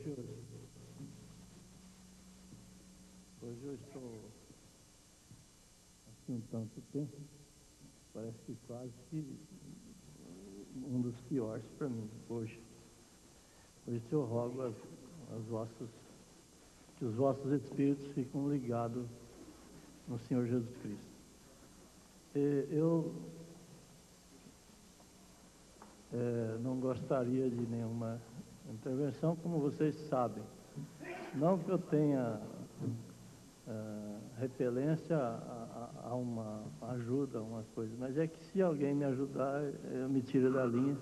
senhores. Hoje eu estou assim um tanto tempo, parece que quase que um dos piores para mim hoje. Por isso eu rogo que os vossos espíritos fiquem ligados no Senhor Jesus Cristo. Eu não gostaria de nenhuma intervenção, como vocês sabem. Não que eu tenha repelência a uma ajuda, uma coisa, mas é que se alguém me ajudar, eu me tiro da linha,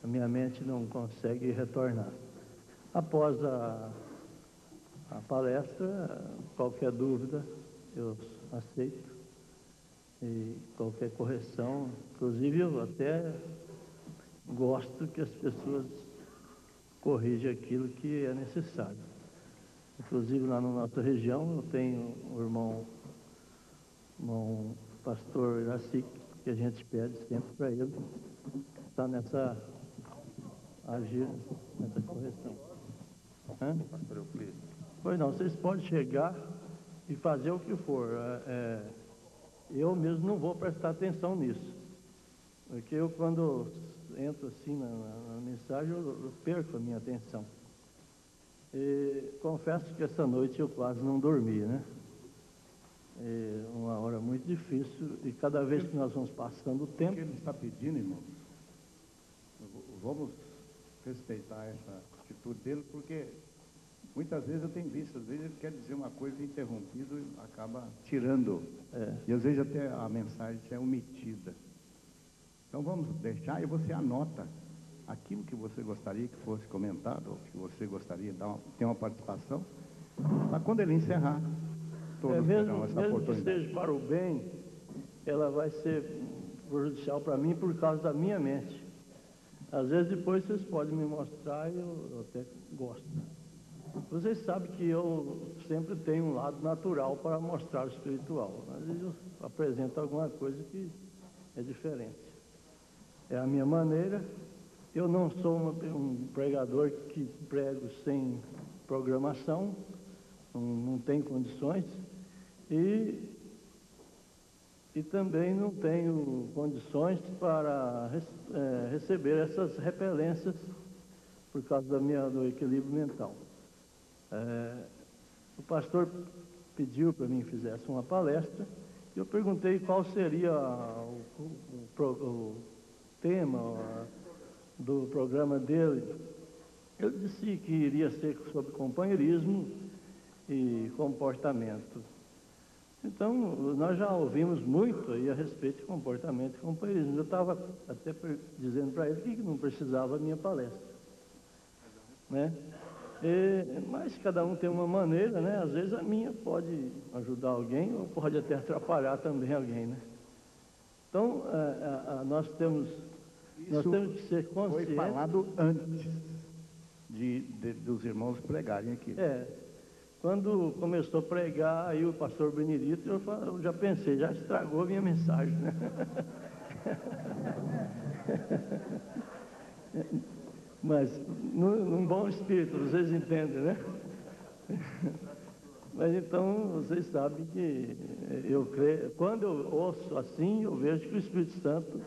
a minha mente não consegue retornar. Após a palestra, qualquer dúvida eu aceito, e qualquer correção, inclusive eu até gosto que as pessoas corrijam aquilo que é necessário. Inclusive lá na nossa região eu tenho um irmão pastor Iraci, que a gente pede sempre para ele estar agir nessa correção. Pastor Euclides. Pois não, vocês podem chegar e fazer o que for. Eu mesmo não vou prestar atenção nisso. Porque eu, quando entro assim na mensagem, eu perco a minha atenção. E confesso que essa noite eu quase não dormi, né? É uma hora muito difícil, e cada vez que nós vamos passando o tempo... O que ele está pedindo, irmãos, vamos respeitar essa atitude dele, porque muitas vezes eu tenho visto, às vezes ele quer dizer uma coisa interrompida e acaba tirando. E às vezes até a mensagem é omitida. Então vamos deixar e você anota aquilo que você gostaria que fosse comentado, ou que você gostaria de ter uma participação, para quando ele encerrar, todos terão essa mesmo oportunidade. que seja para o bem, ela vai ser prejudicial para mim por causa da minha mente. Às vezes depois vocês podem me mostrar e eu até gosto. Vocês sabem que eu sempre tenho um lado natural para mostrar o espiritual. Às vezes eu apresento alguma coisa que é diferente. É a minha maneira. Eu não sou um pregador que prego sem programação, não tenho condições, e também não tenho condições para receber essas repelências por causa do equilíbrio mental. O pastor pediu para mim que fizesse uma palestra, e eu perguntei qual seria o tema do programa dele. Ele disse que iria ser sobre companheirismo e comportamento. Então, nós já ouvimos muito aí a respeito de comportamento e companheirismo. Eu estava até dizendo para ele que não precisava da minha palestra, né? Mas cada um tem uma maneira, né? Às vezes a minha pode ajudar alguém ou pode até atrapalhar também alguém, né? Então, nós temos que ser conscientes. Foi falado antes dos irmãos pregarem aqui. Quando começou a pregar, aí o pastor Benedito, eu já pensei, já estragou a minha mensagem, né? Mas, num bom espírito, vocês entendem, né? Mas então, vocês sabem que eu creio, quando eu ouço assim, eu vejo que o Espírito Santo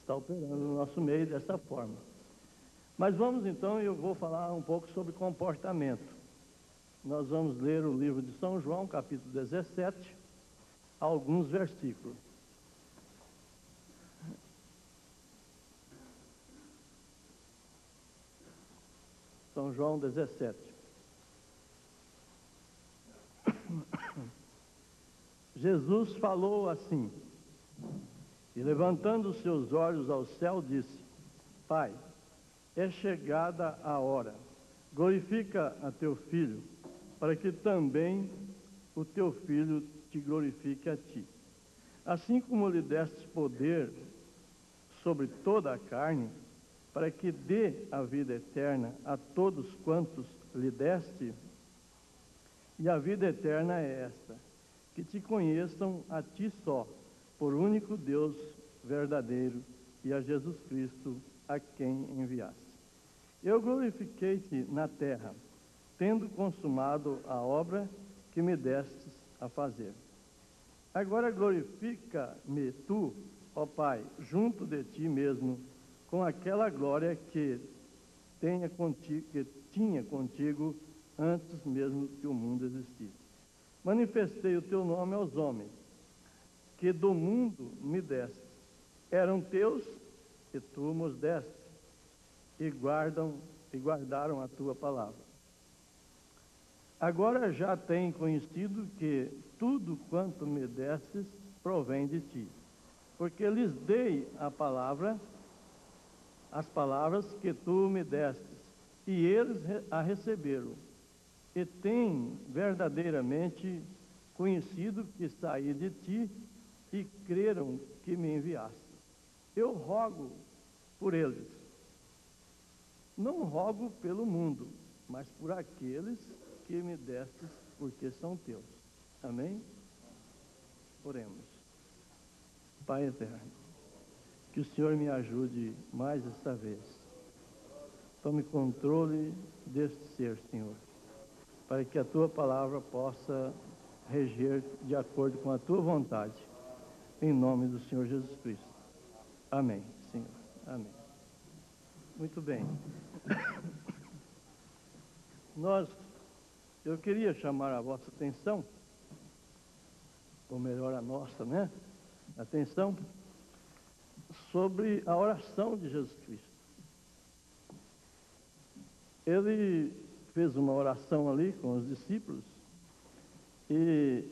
está operando no nosso meio dessa forma. Mas vamos então, eu vou falar um pouco sobre comportamento. Nós vamos ler o livro de São João, capítulo 17, alguns versículos. São João 17. Jesus falou assim, e levantando os seus olhos ao céu, disse: Pai, é chegada a hora, glorifica a teu Filho, para que também o teu Filho te glorifique a ti. Assim como lhe deste poder sobre toda a carne, para que dê a vida eterna a todos quantos lhe deste, e a vida eterna é esta, que te conheçam a ti só, por único Deus verdadeiro, e a Jesus Cristo, a quem enviaste. Eu glorifiquei-te na terra, tendo consumado a obra que me destes a fazer. Agora glorifica-me tu, ó Pai, junto de ti mesmo, com aquela glória que tinha contigo antes mesmo que o mundo existisse. Manifestei o teu nome aos homens, que do mundo me deste. Eram teus e tu nos deste, e guardaram a tua palavra. Agora já têm conhecido que tudo quanto me destes provém de ti, porque lhes dei as palavras que tu me destes, e eles a receberam, e têm verdadeiramente conhecido que saí de ti, e creram que me enviaste. Eu rogo por eles. Não rogo pelo mundo, mas por aqueles que me destes, porque são teus. Amém? Oremos. Pai eterno, que o Senhor me ajude mais esta vez. Tome controle deste ser, Senhor, para que a tua palavra possa reger de acordo com a tua vontade. Em nome do Senhor Jesus Cristo. Amém, Senhor. Amém. Muito bem. Eu queria chamar a vossa atenção, ou melhor a nossa, né? Atenção, sobre a oração de Jesus Cristo. Ele fez uma oração ali com os discípulos, e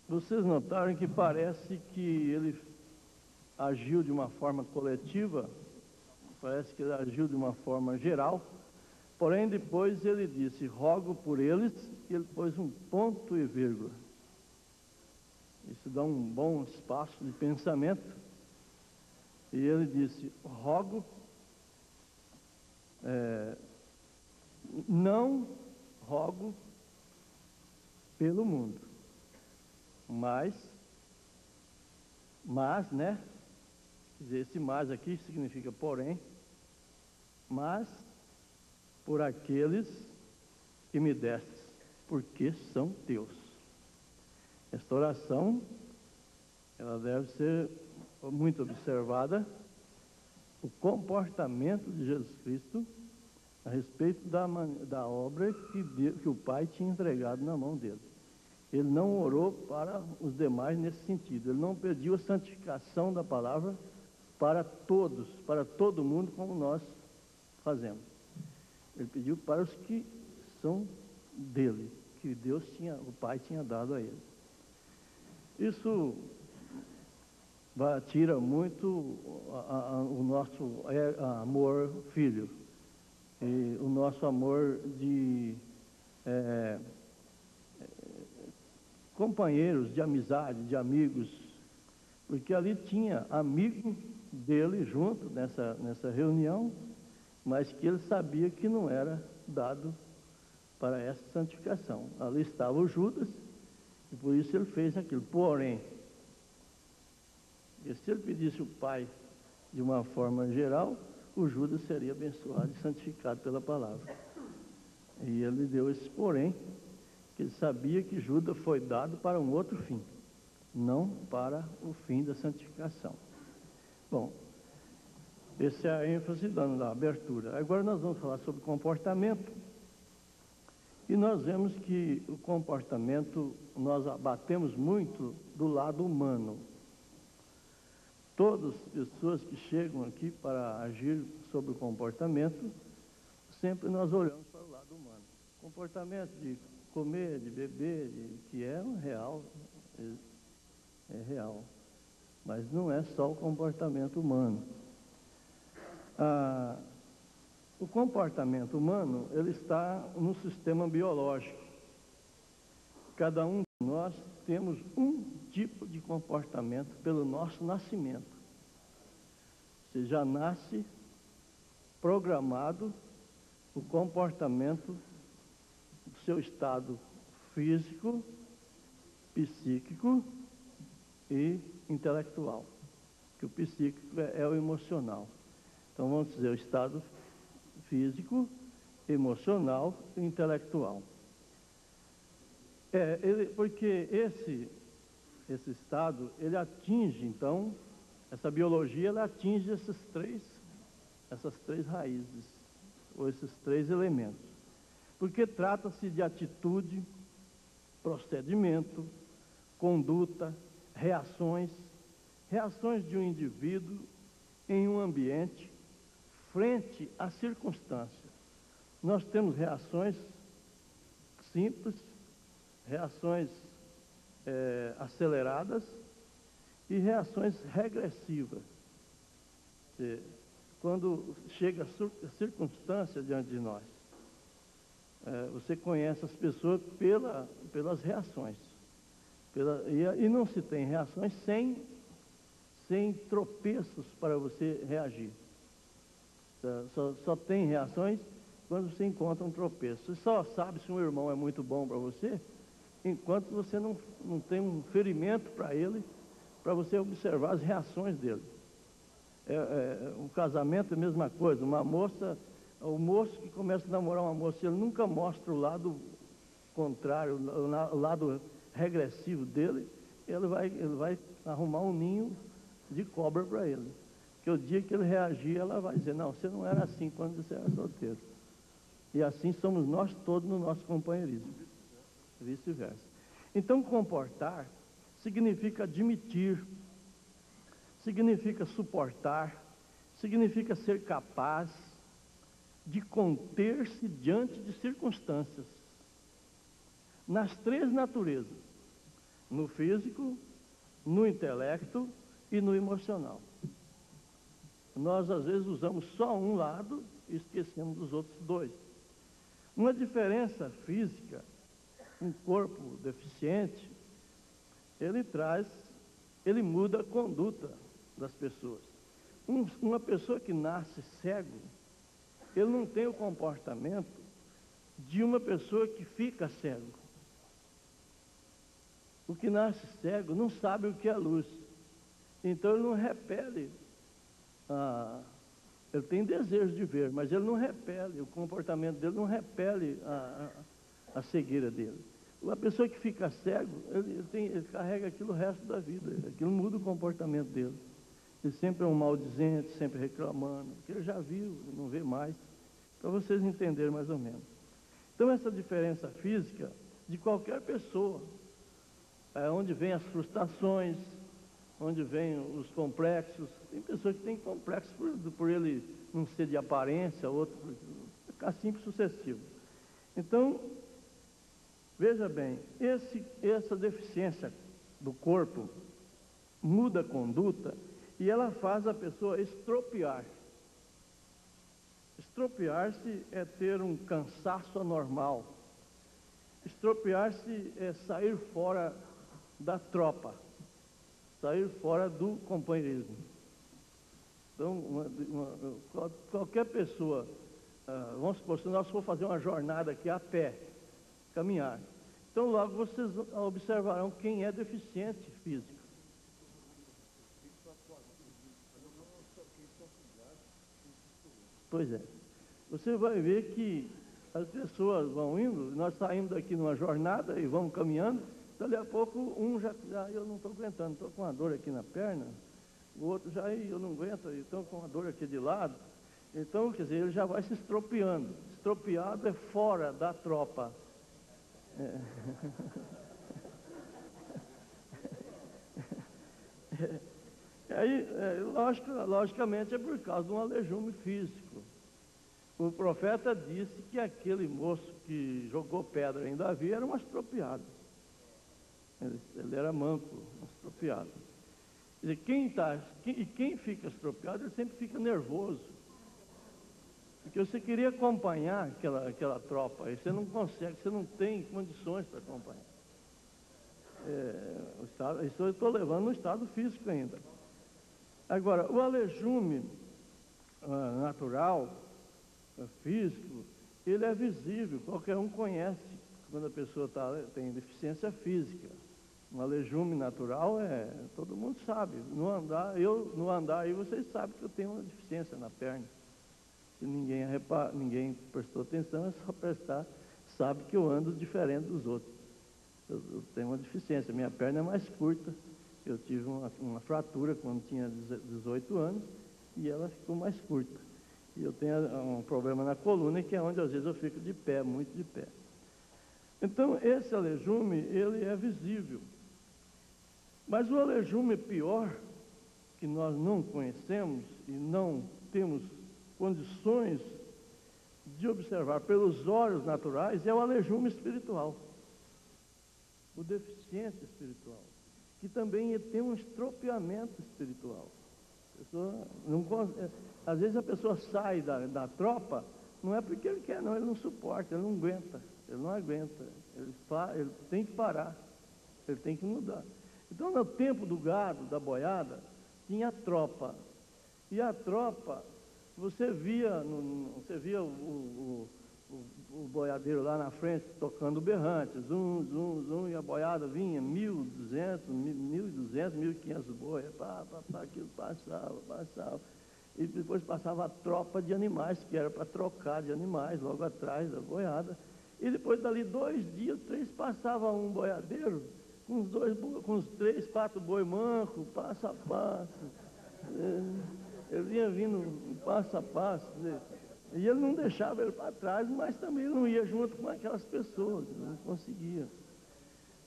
vocês notaram que parece que ele agiu de uma forma coletiva, parece que ele agiu de uma forma geral, porém depois ele disse, rogo por eles, e ele pôs um ponto e vírgula. Isso dá um bom espaço de pensamento. E ele disse, não rogo pelo mundo, mas, né? Quer dizer, esse mas aqui significa porém, mas por aqueles que me destes, porque são teus. Esta oração, ela deve ser muito observada, o comportamento de Jesus Cristo a respeito da obra que o Pai tinha entregado na mão dele. Ele não orou para os demais nesse sentido, ele não pediu a santificação da palavra para todos, para todo mundo, como nós fazemos. Ele pediu para os que são dele, que o Pai tinha dado a ele. Isso tira muito o nosso amor filho, e o nosso amor de companheiros, de amizade, de amigos, porque ali tinha amigo dele junto nessa reunião, mas que ele sabia que não era dado para essa santificação. Ali estava o Judas, e por isso ele fez aquilo. Porém, se ele pedisse o Pai de uma forma geral, o Judas seria abençoado e santificado pela palavra. E ele deu esse porém, que ele sabia que Judas foi dado para um outro fim, não para o fim da santificação. Bom, essa é a ênfase da abertura. Agora nós vamos falar sobre comportamento. E nós vemos que o comportamento, nós abatemos muito do lado humano. Todas as pessoas que chegam aqui para agir sobre o comportamento, sempre nós olhamos para o lado humano. Comportamento de comer, de beber, que é real, mas não é só o comportamento humano. O comportamento humano, ele está no sistema biológico. Cada um de nós temos um tipo de comportamento pelo nosso nascimento. Você já nasce programado o comportamento do seu estado físico, psíquico e intelectual. Que o psíquico é o emocional. Então vamos dizer, o estado físico, emocional e intelectual. Porque esse estado, ele atinge, então, essa biologia, ela atinge essas três raízes, ou esses três elementos. Porque trata-se de atitude, procedimento, conduta, reações de um indivíduo em um ambiente frente à circunstância. Nós temos reações simples, reações aceleradas e reações regressivas. Quando chega a circunstância diante de nós, você conhece as pessoas pelas reações. E não se tem reações sem tropeços para você reagir. Só tem reações quando você encontra um tropeço. Você só sabe se um irmão é muito bom para você enquanto você não tem um ferimento para ele, para você observar as reações dele. Um casamento é a mesma coisa. Uma moça, o moço que começa a namorar uma moça, ele nunca mostra o lado contrário, o lado regressivo dele, ele vai arrumar um ninho de cobra para ele. Porque o dia que ele reagir, ela vai dizer, não, você não era assim quando você era solteiro. E assim somos nós todos no nosso companheirismo. Vice-versa. Então, comportar significa admitir, significa suportar, significa ser capaz de conter-se diante de circunstâncias. Nas três naturezas, no físico, no intelecto e no emocional. Nós, às vezes, usamos só um lado e esquecemos dos outros dois. Uma diferença física, um corpo deficiente, ele muda a conduta das pessoas. Uma pessoa que nasce cego, ele não tem o comportamento de uma pessoa que fica cego. O que nasce cego não sabe o que é luz. Então ele não repele. Ele tem desejo de ver, mas ele não repele, o comportamento dele não repele a cegueira dele. A pessoa que fica cego, ele carrega aquilo o resto da vida, aquilo muda o comportamento dele. Ele sempre é um maldizente, sempre reclamando, porque ele já viu, não vê mais, para vocês entenderem mais ou menos. Então essa diferença física de qualquer pessoa, onde vem as frustrações, onde vem os complexos. Tem pessoas que têm complexos por ele não ser de aparência, outro assim sucessivo. Então, veja bem, essa deficiência do corpo muda a conduta e ela faz a pessoa estropiar. Estropiar-se é ter um cansaço anormal. Estropiar-se é sair fora da tropa, sair fora do companheirismo. Então, qualquer pessoa, vamos supor, se nós for fazer uma jornada aqui a pé, caminhar, então logo vocês observarão quem é deficiente físico. Pois é. Você vai ver que as pessoas vão indo, nós saímos daqui numa jornada e vamos caminhando, dali a pouco um já eu não estou aguentando, estou com uma dor aqui na perna, o outro já eu não aguento, estou com uma dor aqui de lado. Então, quer dizer, ele já vai se estropiando. Estropiado é fora da tropa. Aí, logicamente, é por causa de um aleijame físico. O profeta disse que aquele moço que jogou pedra em Davi era um estropiado. Ele era manco, um estropiado. Quer dizer, quem fica estropiado, ele sempre fica nervoso. Porque você queria acompanhar aquela tropa, e você não consegue, você não tem condições para acompanhar. Isso eu estou levando no estado físico ainda. Agora, o aleijame natural, físico, ele é visível, qualquer um conhece quando a pessoa tem deficiência física. Um aleijame natural todo mundo sabe. No andar aí vocês sabem que eu tenho uma deficiência na perna. que ninguém prestou atenção, é só prestar, sabe que eu ando diferente dos outros. Eu tenho uma deficiência, minha perna é mais curta, eu tive uma fratura quando tinha 18 anos e ela ficou mais curta. E eu tenho um problema na coluna, que é onde às vezes eu fico de pé, muito de pé. Então, esse aleijome, ele é visível. Mas o aleijome pior, que nós não conhecemos e não temos condições de observar pelos olhos naturais, é o aleijome espiritual. O deficiente espiritual, que também tem um estropiamento espiritual. Às vezes a pessoa sai da tropa, não é porque ele quer, não, ele não suporta, ele não aguenta, ele tem que parar, ele tem que mudar. Então, no tempo do gado, da boiada, tinha a tropa, e a tropa, você via o boiadeiro lá na frente tocando berrante, zum, zum, zum, e a boiada vinha 1.200, 1.500 boi, aquilo passava. E depois passava a tropa de animais, que era para trocar de animais, logo atrás da boiada. E depois dali 2 dias, 3, passava um boiadeiro com uns 3, 4 boi manco, passo a passo. Ele vinha vindo passo a passo, e ele não deixava ele para trás, mas também não ia junto com aquelas pessoas, não conseguia.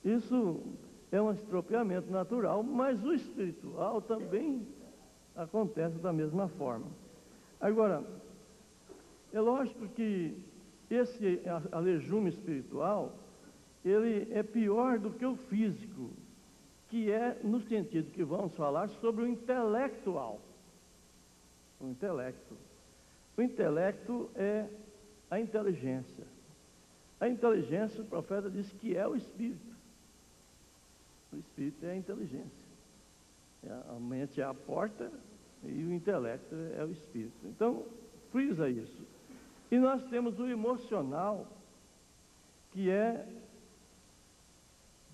Isso é um estropiamento natural, mas o espiritual também acontece da mesma forma. Agora, é lógico que esse aleijome espiritual, ele é pior do que o físico, que é no sentido que vamos falar sobre o intelectual. O intelecto. O intelecto é a inteligência. A inteligência, o profeta diz que é o espírito. O espírito é a inteligência. A mente é a porta e o intelecto é o espírito. Então, frisa isso. E nós temos o emocional, que é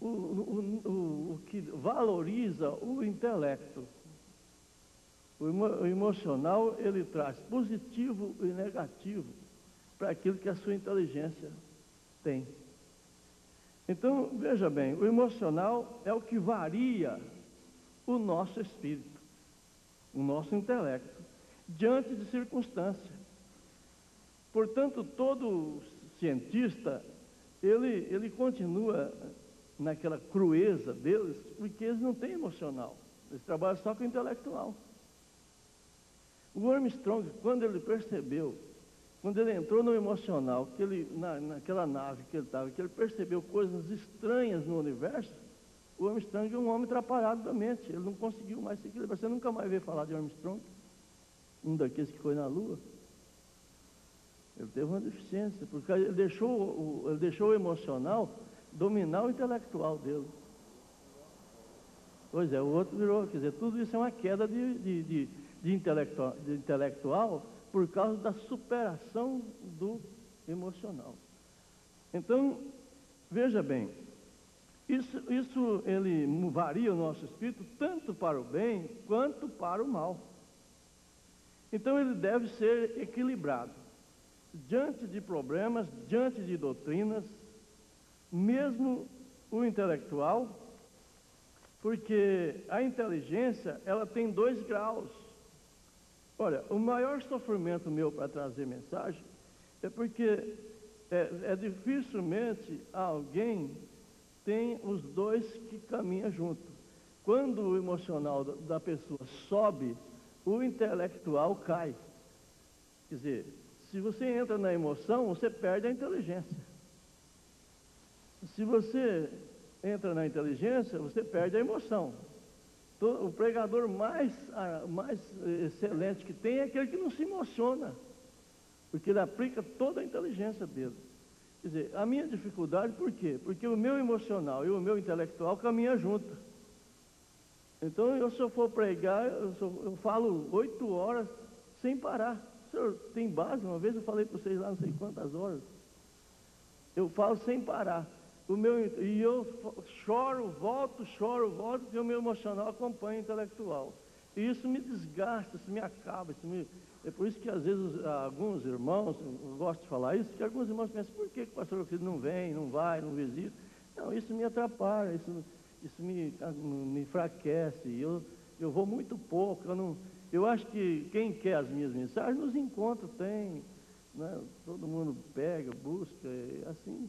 o que valoriza o intelecto. O emocional, ele traz positivo e negativo para aquilo que a sua inteligência tem. Então, veja bem, o emocional é o que varia o nosso espírito, o nosso intelecto, diante de circunstâncias. Portanto, todo cientista, ele continua naquela crueza deles, porque eles não têm emocional, eles trabalham só com o intelectual. O Armstrong, quando ele percebeu, quando ele entrou no emocional, que naquela nave que ele estava, que ele percebeu coisas estranhas no universo, o Armstrong é um homem atrapalhado da mente, ele não conseguiu mais se equilibrar. Você nunca mais vê falar de Armstrong, um daqueles que foi na Lua. Ele teve uma deficiência, porque ele deixou o emocional dominar o intelectual dele. Pois é, o outro virou, quer dizer, tudo isso é uma queda de intelectual por causa da superação do emocional. Então, veja bem, isso ele varia o nosso espírito tanto para o bem quanto para o mal. Então ele deve ser equilibrado diante de problemas, diante de doutrinas, mesmo o intelectual, porque a inteligência, ela tem 2 graus. Olha, o maior sofrimento meu para trazer mensagem é porque dificilmente alguém tem os 2 que caminham junto. Quando o emocional da pessoa sobe, o intelectual cai. Quer dizer, se você entra na emoção, você perde a inteligência. Se você entra na inteligência, você perde a emoção. O pregador mais excelente que tem é aquele que não se emociona, porque ele aplica toda a inteligência dele. Quer dizer, a minha dificuldade, por quê? Porque o meu emocional e o meu intelectual caminham juntos. Então, se eu for pregar, eu falo 8 horas sem parar. O senhor tem base? Uma vez eu falei para vocês lá não sei quantas horas. Eu falo sem parar. E eu choro, volto, porque o meu emocional acompanha o intelectual. E isso me desgasta, isso me acaba, É por isso que às vezes alguns irmãos, eu gosto de falar isso, que alguns irmãos pensam, por que o pastor Euclides não vem, não vai, não visita? Não, isso me atrapalha, isso me enfraquece, eu vou muito pouco, eu acho que quem quer as minhas mensagens, nos encontros tem, né? Todo mundo pega, busca, e assim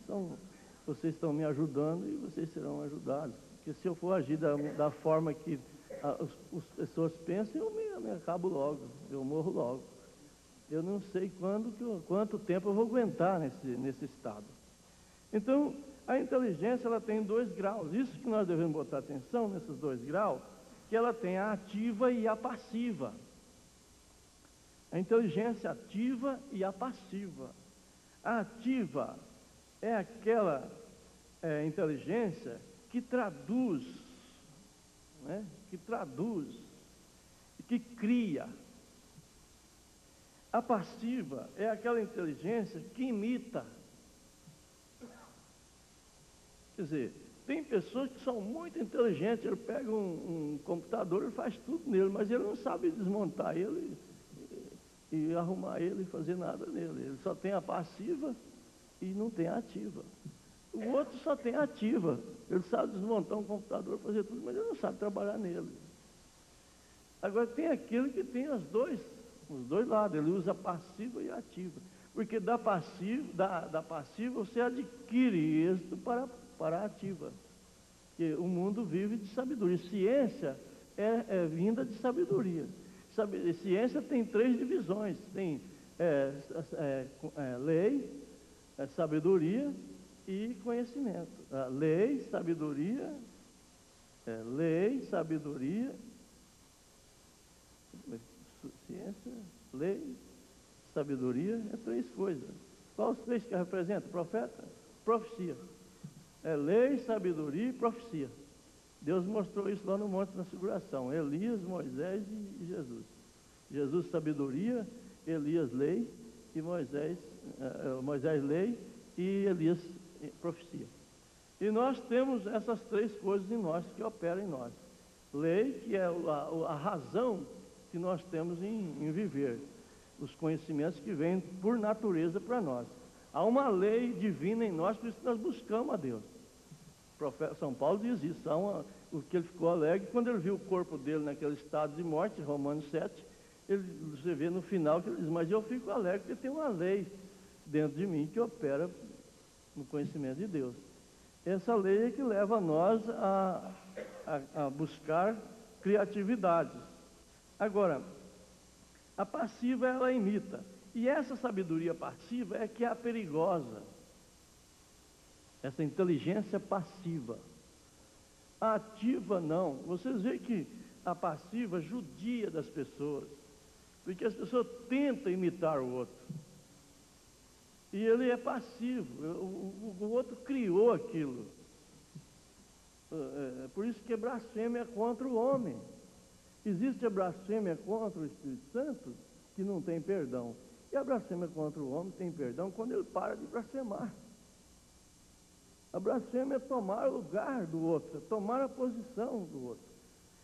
vocês estão me ajudando e vocês serão ajudados. Porque se eu for agir da forma que as pessoas pensam, eu me acabo logo, eu morro logo. Eu não sei quanto tempo eu vou aguentar nesse estado. Então, a inteligência ela tem 2 graus. Isso que nós devemos botar atenção nesses 2 graus, que ela tem a ativa e a passiva. A inteligência ativa e a passiva. A ativa é aquela inteligência que traduz, né? Que traduz, que cria. A passiva é aquela inteligência que imita. Quer dizer, tem pessoas que são muito inteligentes, ele pega um computador e faz tudo nele, mas ele não sabe desmontar ele e arrumar ele e fazer nada nele. Ele só tem a passiva e não tem a ativa. O outro só tem a ativa. Ele sabe desmontar um computador, fazer tudo, mas ele não sabe trabalhar nele. Agora tem aquele que tem os dois lados, ele usa a passiva e a ativa. Porque da passiva você adquire êxito para a ativa. Porque o mundo vive de sabedoria. Ciência é vinda de sabedoria. Ciência tem 3 divisões. Tem lei, sabedoria e conhecimento. Lei, sabedoria, ciência, lei, sabedoria, é 3 coisas. Quais os 3 que representam? Profeta, profecia. É lei, sabedoria e profecia. Deus mostrou isso lá no Monte da Transfiguração. Elias, Moisés e Jesus. Jesus, sabedoria, Elias, lei, e Moisés, lei, e Elias, profecia. E nós temos essas 3 coisas em nós, que operam em nós. Lei, que é a razão que nós temos em viver. Os conhecimentos que vêm por natureza para nós. Há uma lei divina em nós, por isso nós buscamos a Deus. O profeta São Paulo diz isso. O que ele ficou alegre, quando ele viu o corpo dele naquele estado de morte, Romanos 7, você vê no final que ele diz, mas eu fico alegre porque tem uma lei dentro de mim que opera no conhecimento de Deus. Essa lei é que leva nós a buscar criatividades. Agora, a passiva ela imita. E essa sabedoria passiva é que é a perigosa. Essa inteligência passiva. A ativa não. Vocês veem que a passiva judia das pessoas. Porque as pessoas tentam imitar o outro. E ele é passivo. O outro criou aquilo. Por isso que é blasfêmia contra o homem. Existe a blasfêmia contra o Espírito Santo, que não tem perdão. E a blasfêmia contra o homem tem perdão quando ele para de blasfemar. A blasfêmia é tomar o lugar do outro, é tomar a posição do outro.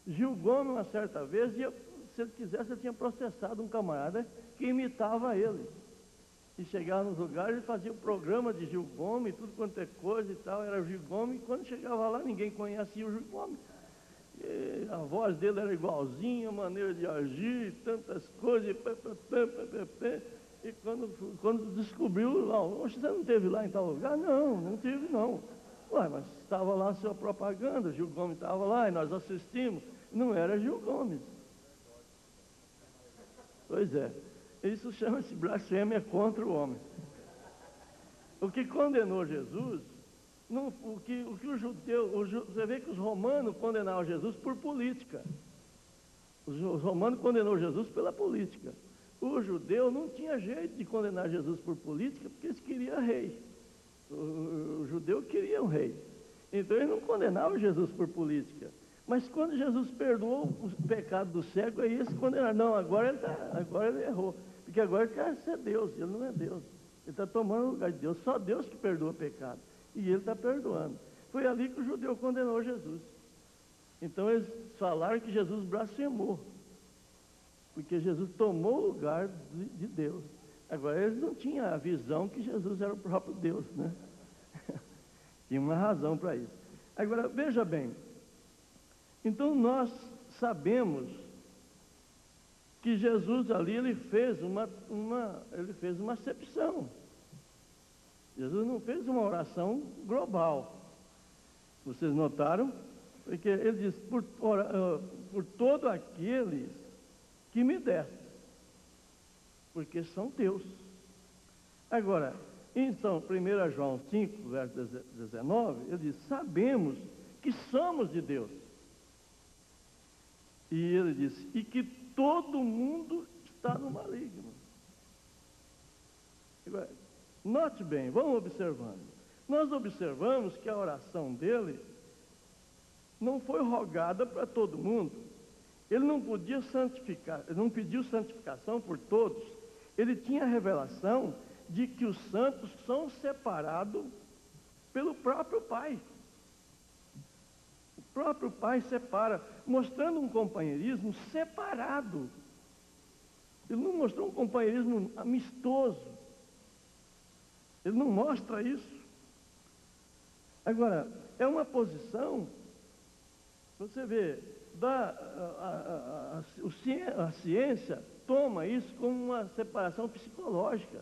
Gil Gomes, uma certa vez, se ele quisesse, ele tinha processado um camarada que imitava ele. E chegava nos lugares, ele fazia o programa de Gil Gomes, tudo quanto é coisa e tal, era Gil Gomes, e quando chegava lá, ninguém conhecia o Gil Gomes. E a voz dele era igualzinha, a maneira de agir, tantas coisas, e quando descobriu, você não esteve lá em tal lugar? Não tive não. Ué, mas estava lá a sua propaganda, Gil Gomes estava lá e nós assistimos. Não era Gil Gomes. Pois é, isso chama-se blasfêmia contra o homem. O que condenou Jesus, você vê que os romanos condenaram Jesus por política. Os romanos condenaram Jesus pela política. O judeu não tinha jeito de condenar Jesus por política, porque eles queriam rei. O judeu queria um rei. Então eles não condenavam Jesus por política. Mas quando Jesus perdoou o pecado do cego, aí eles condenaram. Não, agora ele errou. Porque agora ele quer ser Deus, ele não é Deus. Ele está tomando o lugar de Deus. Só Deus que perdoa pecado. E ele está perdoando. Foi ali que o judeu condenou Jesus. Então eles falaram que Jesus blasfemou. porque Jesus tomou o lugar de Deus. Agora, eles não tinham a visão que Jesus era o próprio Deus, né? Tinha uma razão para isso. Agora, veja bem, então nós sabemos que Jesus ali, ele fez uma acepção. Jesus não fez uma oração global. Vocês notaram? Porque ele diz, por todo aqueles que me deste, porque são teus. Agora, então, 1 João 5, verso 19, ele diz, sabemos que somos de Deus. E ele diz, e que todo mundo está no maligno. Agora, note bem, vamos observando. Nós observamos que a oração dele não foi rogada para todo mundo. Ele não podia santificar, ele não pediu santificação por todos. Ele tinha a revelação de que os santos são separados pelo próprio Pai. O próprio Pai separa, mostrando um companheirismo separado. Ele não mostrou um companheirismo amistoso. Ele não mostra isso. Agora, é uma posição, você vê, a ciência toma isso como uma separação psicológica.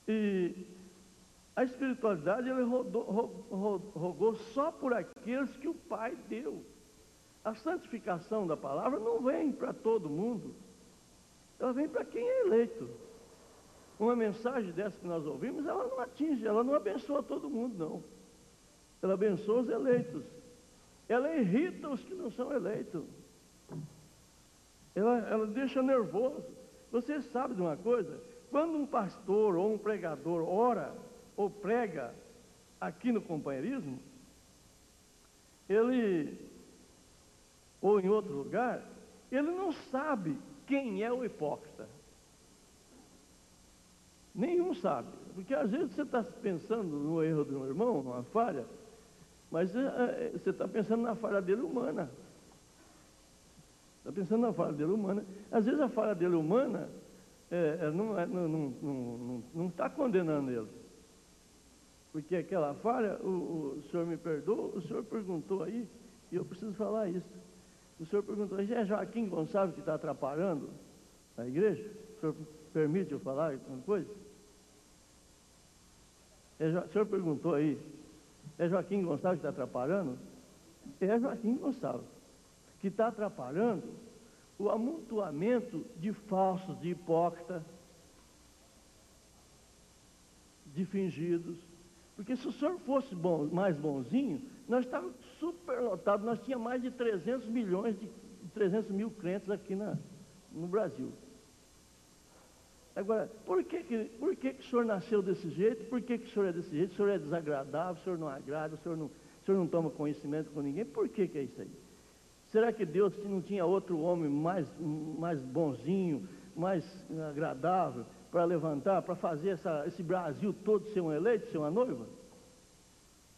E a espiritualidade, ele rogou só por aqueles que o Pai deu. A santificação da palavra não vem para todo mundo. Ela vem para quem é eleito. Uma mensagem dessa que nós ouvimos, ela não atinge, ela não abençoa todo mundo, não. Ela abençoa os eleitos. Ela irrita os que não são eleitos. Ela deixa nervoso. Você sabe de uma coisa? Quando um pastor ou um pregador ora ou prega aqui no companheirismo, ou em outro lugar, ele não sabe quem é o hipócrita. Nenhum sabe. Porque às vezes você está pensando no erro do irmão, numa falha, mas você está pensando na falha dele humana. Está pensando na falha dele humana. Às vezes a falha dele humana não está condenando ele. Porque aquela falha, o senhor me perdoa, o senhor perguntou aí, e eu preciso falar isso. O senhor perguntou, é Joaquim Gonçalves que está atrapalhando a igreja? O senhor permite eu falar alguma coisa? O senhor perguntou aí, é Joaquim Gonçalves que está atrapalhando? É Joaquim Gonçalves, que está atrapalhando o amontoamento de falsos, de hipócritas, de fingidos. Porque se o senhor fosse mais bonzinho, nós estávamos superlotados, nós tínhamos mais de 300 mil crentes aqui no Brasil. Agora, por que o senhor nasceu desse jeito? Por que o senhor é desse jeito? O senhor é desagradável, o senhor não agrada, o senhor não toma conhecimento com ninguém? Por que é isso aí? Será que Deus não tinha outro homem mais bonzinho, mais agradável, para levantar, para fazer esse Brasil todo ser um eleito, ser uma noiva?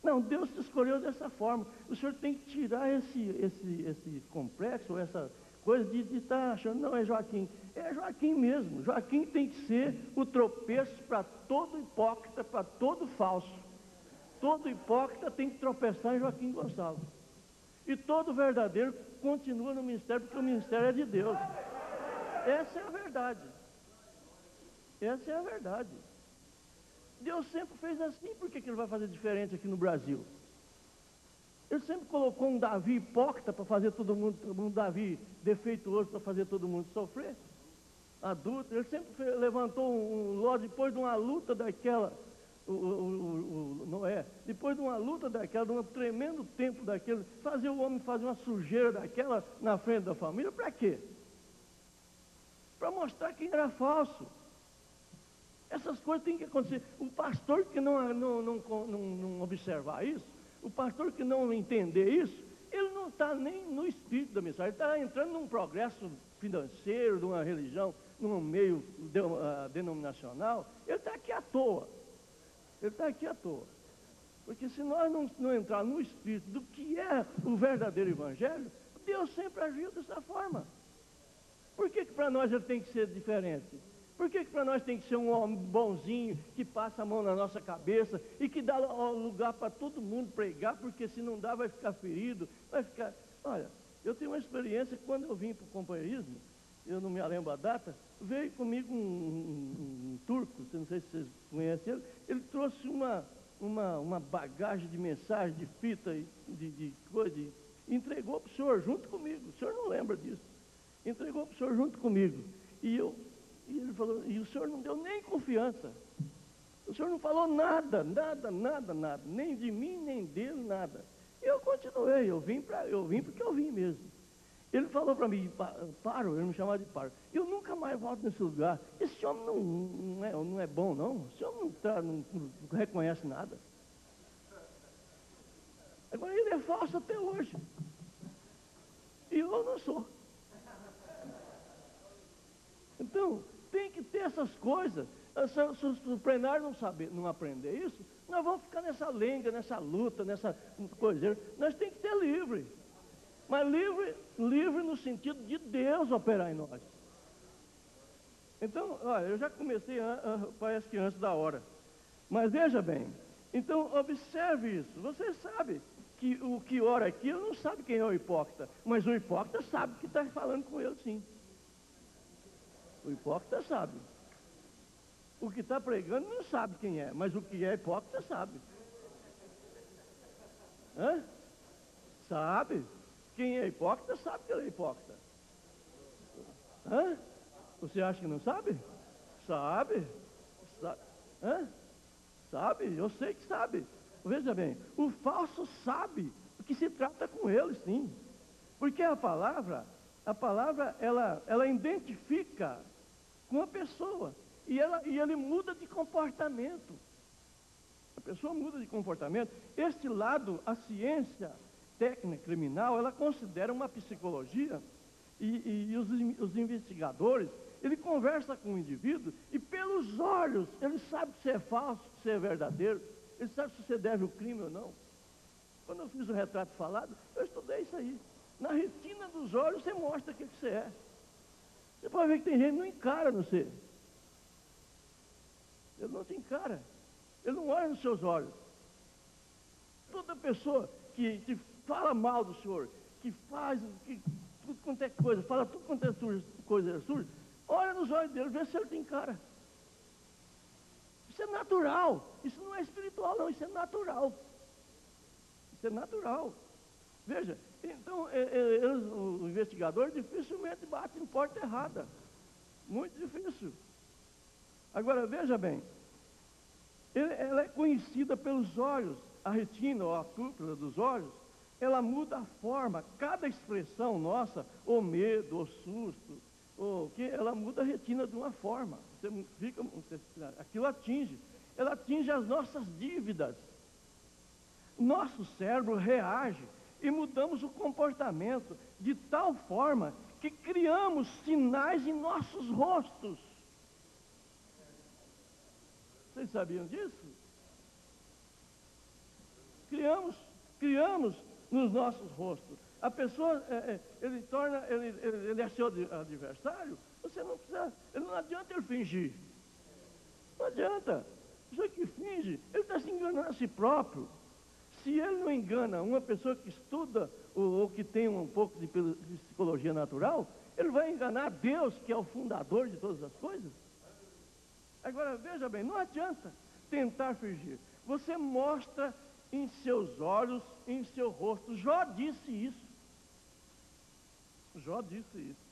Não, Deus te escolheu dessa forma. O senhor tem que tirar esse complexo, essa coisa de estar achando, não, é Joaquim. É Joaquim mesmo. Joaquim tem que ser o tropeço para todo hipócrita, para todo falso. Todo hipócrita tem que tropeçar em Joaquim Gonçalves. E todo verdadeiro continua no ministério, porque o ministério é de Deus. Essa é a verdade. Essa é a verdade. Deus sempre fez assim, por que ele vai fazer diferente aqui no Brasil? Ele sempre colocou um Davi hipócrita para fazer todo mundo, um Davi defeituoso para fazer todo mundo sofrer. Adulto, ele sempre levantou um Ló depois de uma luta daquela, Noé, depois de uma luta daquela, de um tremendo tempo daquele, fazer o homem fazer uma sujeira daquela na frente da família, para quê? Para mostrar quem era falso. Essas coisas têm que acontecer. O pastor que não observar isso, o pastor que não entender isso, ele não está nem no espírito da mensagem, ele está entrando num progresso financeiro, de uma religião, num meio denominacional, ele está aqui à toa. Ele está aqui à toa. Porque se nós não entrarmos no espírito do que é o verdadeiro evangelho, Deus sempre agiu dessa forma. Por que para nós ele tem que ser diferente? Por que para nós tem que ser um homem bonzinho, que passa a mão na nossa cabeça e que dá lugar para todo mundo pregar, porque se não dá vai ficar ferido, vai ficar... Olha, eu tenho uma experiência que quando eu vim para o companheirismo, eu não me lembro a data, veio comigo um turco, não sei se vocês conhecem ele trouxe uma bagagem de mensagem, de fita, de coisa, e entregou para o senhor junto comigo. O senhor não lembra disso. Entregou para o senhor junto comigo. E ele falou, e o senhor não deu nem confiança. O senhor não falou nada, nem de mim, nem dele, nada. E eu continuei, eu vim porque eu vim mesmo. Ele falou para mim, Paro, ele me chamava de Paro. Eu nunca mais volto nesse lugar. Esse homem não é bom, não. Esse homem não reconhece nada. Agora ele é falso até hoje. E eu não sou. Então, tem que ter essas coisas. Se o plenário não aprender isso, nós vamos ficar nessa lenga, nessa luta, nessa coisa. Nós temos que ter livre. Mas livre no sentido de Deus operar em nós. Então, olha, eu já comecei, parece que antes da hora. Mas veja bem, então observe isso. Você sabe que o que ora aqui, ele não sabe quem é o hipócrita. Mas o hipócrita sabe que está falando com ele, sim. O hipócrita sabe. O que está pregando não sabe quem é, mas o que é hipócrita sabe. Hã? Sabe? Quem é hipócrita sabe que ele é hipócrita. Hã? Você acha que não sabe? Sabe? Hã? Sabe? Eu sei que sabe. Veja bem, o falso sabe o que se trata com ele, sim. Porque a palavra ela identifica com a pessoa. E ele muda de comportamento. A pessoa muda de comportamento. Este lado, a ciência técnica criminal, ela considera uma psicologia e os investigadores, ele conversa com o indivíduo e pelos olhos, ele sabe se é falso, se é verdadeiro, ele sabe se você deve o crime ou não. Quando eu fiz o retrato falado, eu estudei isso aí. Na retina dos olhos você mostra o que você é. Você pode ver que tem gente que não encara no você. Ele não te encara. Ele não olha nos seus olhos. Toda pessoa que fala mal do Senhor, que faz tudo quanto é coisa, fala tudo quanto é coisa suja, olha nos olhos dele, vê se ele te encara. Isso é natural. Isso não é espiritual, não. Isso é natural. Isso é natural. Veja, então, o investigador dificilmente bate em porta errada. Muito difícil. Agora, veja bem, ela é conhecida pelos olhos, a retina ou a pupila dos olhos, ela muda a forma, cada expressão nossa, ou medo, ou susto, ela muda a retina de uma forma. Aquilo ela atinge as nossas dívidas. Nosso cérebro reage e mudamos o comportamento de tal forma que criamos sinais em nossos rostos. Vocês sabiam disso? Criamos nos nossos rostos. A pessoa, ele é seu adversário, você não precisa, não adianta ele fingir. Não adianta. Pessoa que finge, ele está se enganando a si próprio. Se ele não engana uma pessoa que estuda ou que tem um pouco de psicologia natural, ele vai enganar Deus, que é o fundador de todas as coisas. Agora, veja bem, não adianta tentar fingir. Você mostra em seus olhos, em seu rosto. Jó disse isso. Jó disse isso.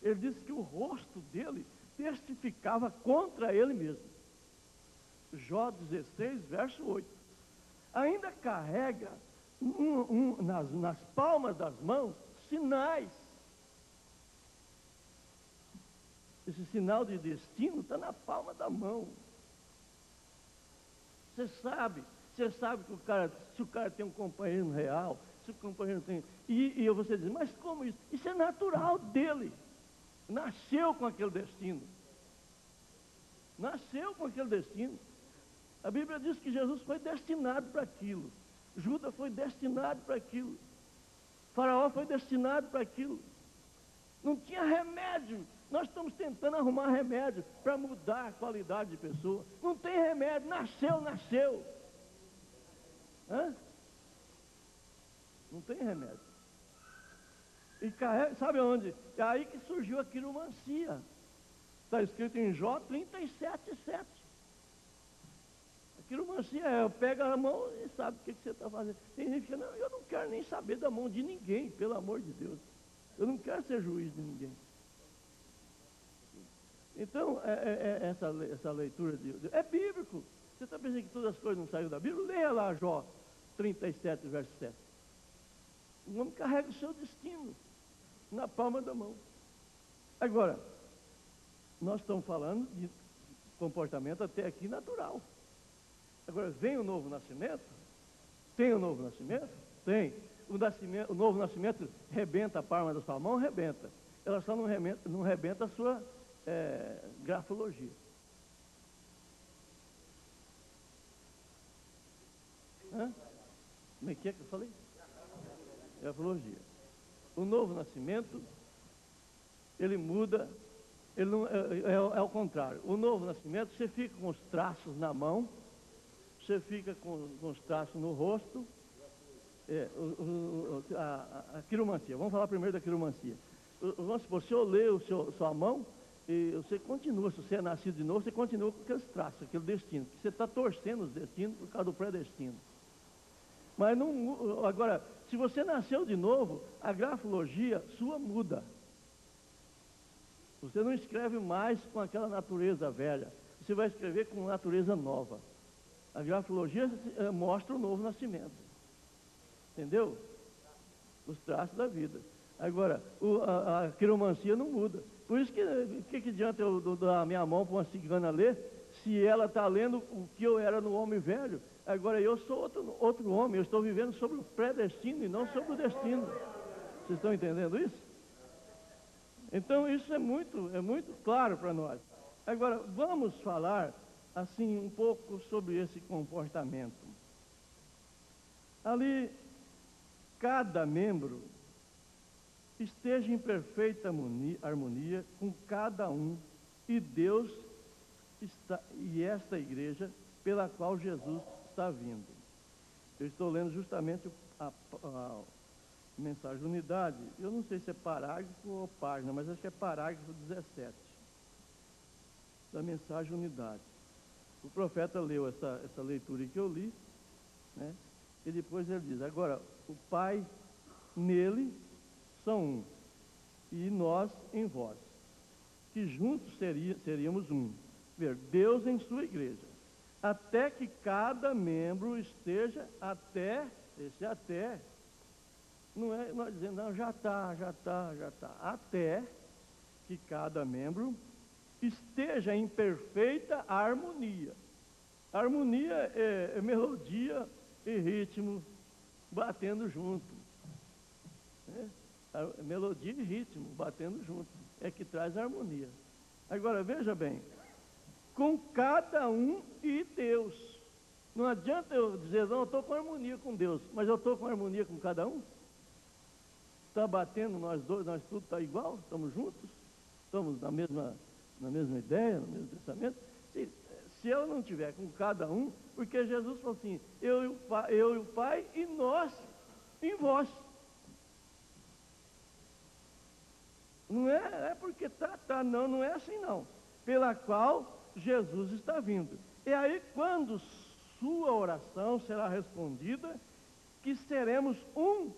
Ele disse que o rosto dele testificava contra ele mesmo. Jó 16, verso 8. Ainda carrega nas palmas das mãos sinais. Esse sinal de destino está na palma da mão. Você sabe que se o cara tem um companheiro real, se o companheiro tem... E você diz, mas como isso? Isso é natural dele. Nasceu com aquele destino. Nasceu com aquele destino. A Bíblia diz que Jesus foi destinado para aquilo. Judas foi destinado para aquilo. Faraó foi destinado para aquilo. Não tinha remédio. Nós estamos tentando arrumar remédio para mudar a qualidade de pessoa. Não tem remédio, nasceu. Hã? Não tem remédio. E sabe onde? É aí que surgiu a quiromancia. Está escrito em Jó 37:7. A quiromancia é, pega a mão e sabe o que você está fazendo. Tem gente que diz, não, eu não quero nem saber da mão de ninguém, pelo amor de Deus. Eu não quero ser juiz de ninguém. Então, essa leitura é bíblico. Você está pensando que todas as coisas não saíram da Bíblia? Leia lá Jó 37, verso 7. O homem carrega o seu destino na palma da mão. Agora, nós estamos falando de comportamento até aqui natural. Agora, vem o novo nascimento? Tem o novo nascimento? Tem. O novo nascimento rebenta a palma da sua mão? Rebenta. Ela só não rebenta a sua grafologia. Como é que eu falei? Grafologia. O novo nascimento, ele muda, ele não, é o contrário. O novo nascimento, você fica com os traços na mão, você fica com os traços no rosto. A quiromancia, vamos falar primeiro da quiromancia. Vamos supor, se eu ler sua mão, e você continua, se você é nascido de novo, você continua com aqueles traços, aquele destino, porque você está torcendo os destinos por causa do predestino. Mas não, agora, se você nasceu de novo, a grafologia sua muda. Você não escreve mais com aquela natureza velha, você vai escrever com natureza nova. A grafologia mostra o novo nascimento. Entendeu? Os traços da vida. Agora, a quiromancia não muda. Por isso que adianta eu dar a minha mão para uma cigana ler, se ela está lendo o que eu era no homem velho? Agora eu sou outro homem, eu estou vivendo sobre o predestino e não sobre o destino. Vocês estão entendendo isso? Então isso é muito claro para nós. Agora, vamos falar assim um pouco sobre esse comportamento. Ali, cada membro esteja em perfeita harmonia com cada um, e Deus está, e esta igreja pela qual Jesus está vindo. Eu estou lendo justamente a mensagem de unidade. Eu não sei se é parágrafo ou página, mas acho que é parágrafo 17 da mensagem de unidade. O profeta leu essa leitura que eu li, né? E depois ele diz, agora, o Pai nele são um, e nós em vós, que juntos seríamos um. Ver, Deus em sua igreja, até que cada membro esteja até, não é nós dizendo, não, já está, até que cada membro esteja em perfeita harmonia. Harmonia é melodia e ritmo batendo junto. Melodia e ritmo batendo junto. É que traz harmonia. Agora, veja bem. Com cada um e Deus. Não adianta eu dizer, não, eu estou com harmonia com Deus. Mas eu estou com harmonia com cada um? Está batendo nós dois, nós tudo está igual? Estamos juntos? Estamos na mesma ideia, no mesmo pensamento? Se eu não tiver com cada um, porque Jesus falou assim, eu e o Pai e nós em vós. Não é porque não é assim não. Pela qual Jesus está vindo. E aí quando sua oração será respondida, que seremos um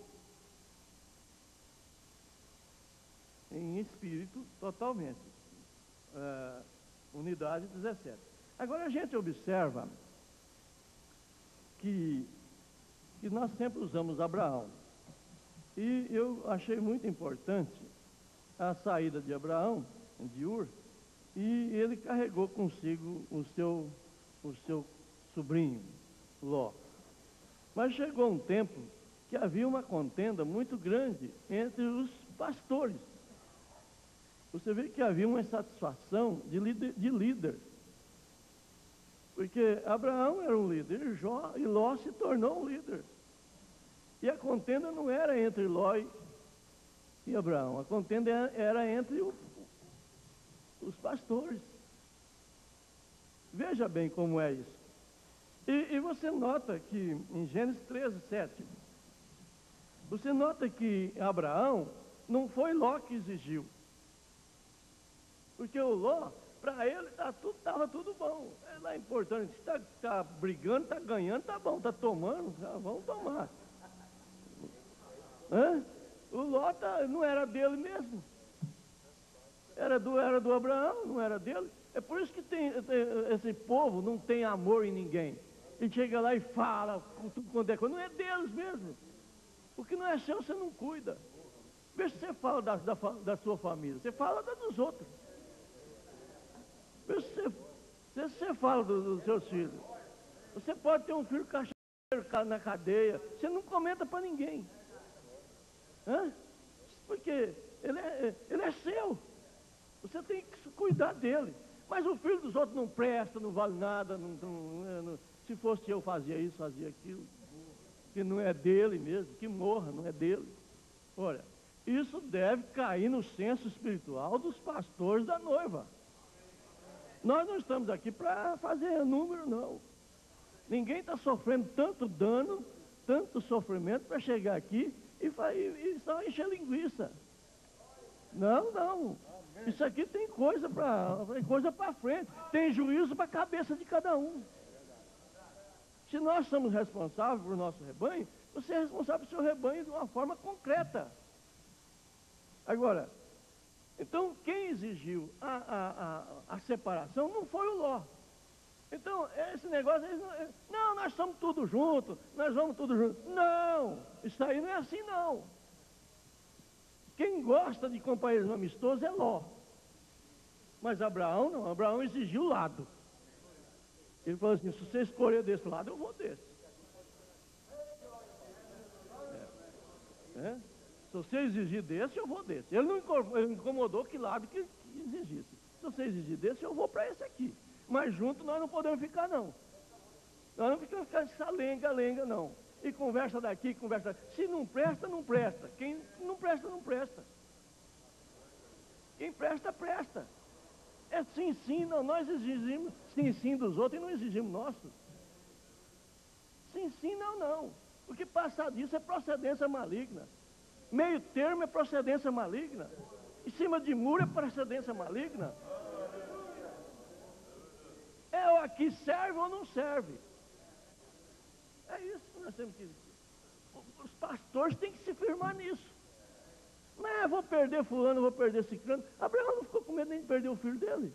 em espírito totalmente. Unidade 17. Agora a gente observa que nós sempre usamos Abraão. E eu achei muito importante a saída de Abraão, de Ur, e ele carregou consigo o seu sobrinho, Ló. Mas chegou um tempo que havia uma contenda muito grande entre os pastores. Você vê que havia uma insatisfação de líder. Porque Abraão era um líder, e Ló se tornou um líder. E a contenda não era entre Ló e Abraão. A contenda era entre os pastores. Veja bem como é isso. E você nota que em Gênesis 13, 7, você nota que Abraão não foi Ló que exigiu. Porque o Ló, para ele, estava tudo bom. É importante, se está brigando, está ganhando, está bom, está tomando, vamos tomar. Hã? O Ló não era dele mesmo. Era do Abraão, não era dele. É por isso que esse povo não tem amor em ninguém. Ele chega lá e fala com tudo quanto é coisa. Não é deles mesmo. O que não é seu, você não cuida. Veja se você fala da sua família. Você fala dos outros. Veja se você fala dos seus filhos. Você pode ter um filho cachaceiro na cadeia. Você não comenta para ninguém. Hã? Porque ele é seu. Você tem que cuidar dele. Mas o filho dos outros não presta, não vale nada. Se fosse eu, fazia isso, fazia aquilo. Que não é dele mesmo, que morra, não é dele. Olha, isso deve cair no senso espiritual dos pastores da noiva. Nós não estamos aqui para fazer número, não. Ninguém está sofrendo tanto dano, tanto sofrimento para chegar aqui e só encher linguiça. Não. Isso aqui tem coisa para frente. Tem juízo para a cabeça de cada um. Se nós somos responsáveis por nosso rebanho, você é responsável pelo seu rebanho de uma forma concreta. Agora, então quem exigiu a separação não foi o Ló. Então, esse negócio, não, nós somos tudo juntos, nós vamos tudo juntos. Não, isso aí não é assim não. Quem gosta de companheirismo amistoso é Ló. Mas Abraão não, Abraão exigiu o lado. Ele falou assim, se você escolher desse lado, eu vou desse. Se você exigir desse, eu vou desse. Ele não incomodou que lado que exigisse. Se você exigir desse, eu vou para esse aqui. Mas junto nós não podemos ficar, não. Nós não podemos ficar essa lenga, não. E conversa daqui, conversa daqui. Se não presta, não presta. Quem não presta, não presta. Quem presta, presta. É sim, não. Nós exigimos sim dos outros e não exigimos nosso. Sim, não. O que passa disso é procedência maligna. Meio termo é procedência maligna. Em cima de muro é procedência maligna. É o aqui serve ou não serve. É isso que nós temos que... Os pastores têm que se firmar nisso. Não é, vou perder fulano, vou perder ciclano. Abraão não ficou com medo nem de perder o filho dele.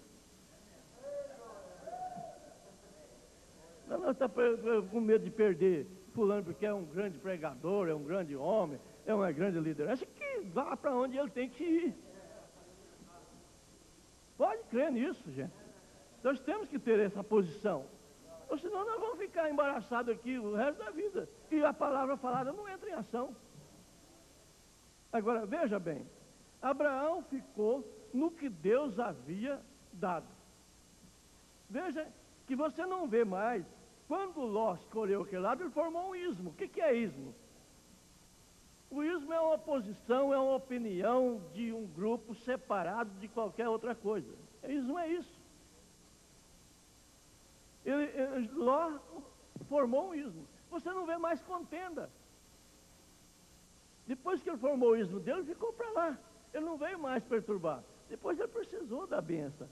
Não está com medo de perder fulano porque é um grande pregador, é um grande homem, é uma grande liderança, que vá para onde ele tem que ir. Pode crer nisso, gente. Nós temos que ter essa posição. Ou senão nós vamos ficar embaraçados aqui o resto da vida. E a palavra falada não entra em ação. Agora, veja bem. Abraão ficou no que Deus havia dado. Veja que você não vê mais. Quando Ló escolheu aquele lado, ele formou um ismo. O que é ismo? O ismo é uma posição, é uma opinião de um grupo separado de qualquer outra coisa. Ismo é isso. Ló formou um ismo. Você não vê mais contenda. Depois que ele formou o ismo dele, ficou para lá. Ele não veio mais perturbar. Depois ele precisou da bênção.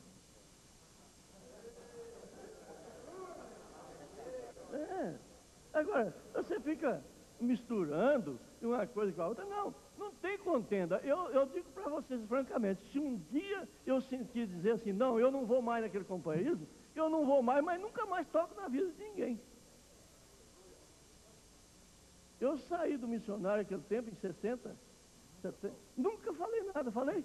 Agora, você fica misturando uma coisa com a outra. Não tem contenda. Eu digo para vocês francamente, se um dia eu sentir dizer assim, não, eu não vou mais naquele companheirismo, eu não vou mais, mas nunca mais toco na vida de ninguém. Eu saí do missionário naquele tempo, em 60, 70, nunca falei nada, falei?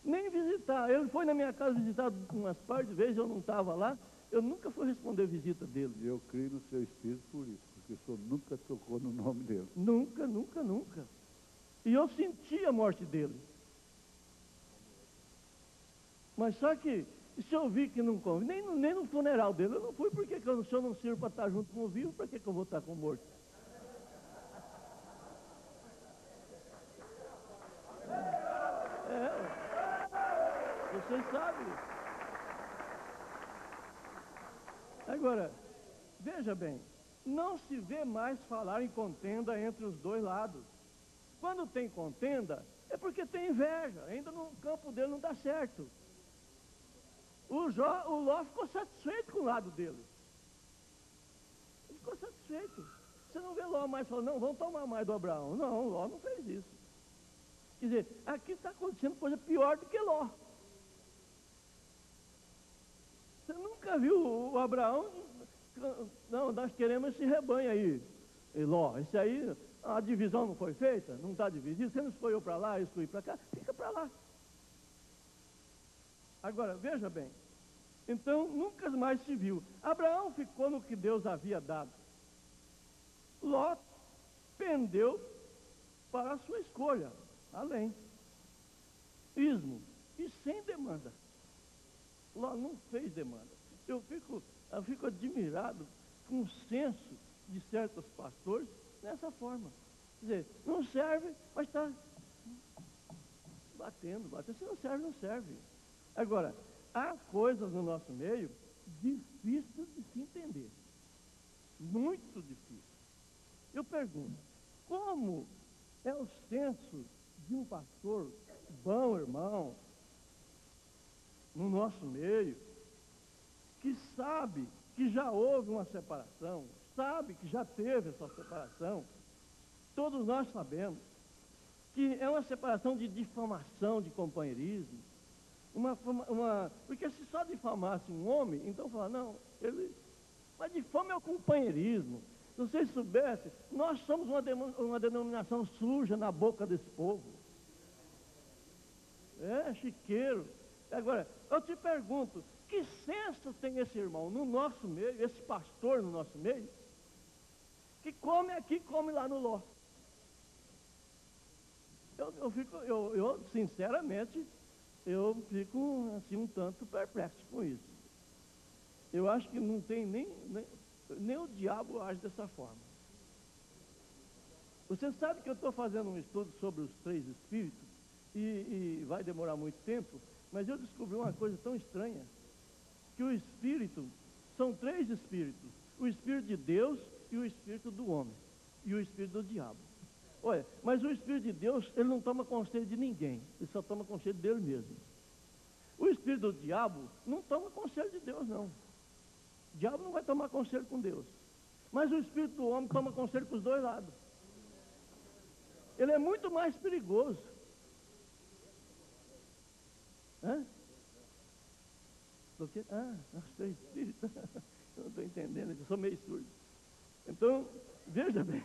Nem visitar. Ele foi na minha casa visitar umas partes de vezes, eu não estava lá, eu nunca fui responder a visita dele. Eu creio no seu espírito por isso, porque o senhor nunca tocou no nome dele. Nunca. E eu senti a morte dele. Mas só que, se eu vi que não convive, nem no funeral dele, eu não fui, porque se eu não sirvo para estar junto com o vivo, para que eu vou estar com o morto? Vocês sabem. Agora, veja bem, não se vê mais falar em contenda entre os dois lados. Quando tem contenda, é porque tem inveja, ainda no campo dele não dá certo. O Ló ficou satisfeito com o lado dele. Ele ficou satisfeito. Você não vê Ló mais falando, não, vamos tomar mais do Abraão. Não, Ló não fez isso. Quer dizer, aqui está acontecendo coisa pior do que Ló. Você nunca viu o Abraão? Não, nós queremos esse rebanho aí. E Ló, esse aí, a divisão não foi feita, não está dividido, você não escolheu para lá, eu escolhi para cá, fica para lá. Agora, veja bem, então nunca mais se viu. Abraão ficou no que Deus havia dado. Ló pendeu para a sua escolha, além. Ismo, e sem demanda. Ló não fez demanda. Eu fico admirado com o senso de certos pastores dessa forma. Quer dizer, não serve, mas está batendo. Se não serve, não serve. Agora, há coisas no nosso meio difíceis de se entender. Muito difícil. Eu pergunto, como é o senso de um pastor bom, irmão, no nosso meio, que sabe que já houve uma separação, sabe que já teve essa separação, todos nós sabemos que é uma separação de difamação, de companheirismo, porque se só difamasse um homem, então fala, não, mas difama é o companheirismo. Se vocês soubessem, nós somos uma denominação suja na boca desse povo. É, chiqueiro. Agora, eu te pergunto, que senso tem esse irmão no nosso meio, esse pastor no nosso meio, que come aqui, come lá no Ló? Eu sinceramente, eu fico assim um tanto perplexo com isso. Eu acho que não tem nem o diabo age dessa forma. Você sabe que eu estou fazendo um estudo sobre os três espíritos e vai demorar muito tempo, mas eu descobri uma coisa tão estranha, que o espírito, são três espíritos, o espírito de Deus e o espírito do homem, e o espírito do diabo. Olha, mas o espírito de Deus, ele não toma conselho de ninguém, ele só toma conselho dele mesmo. O espírito do diabo não toma conselho de Deus, não. O diabo não vai tomar conselho com Deus. Mas o espírito do homem toma conselho com os dois lados. Ele é muito mais perigoso. Hã? Porque, nós três espíritos. Eu não estou entendendo, eu sou meio surdo. Então, veja bem.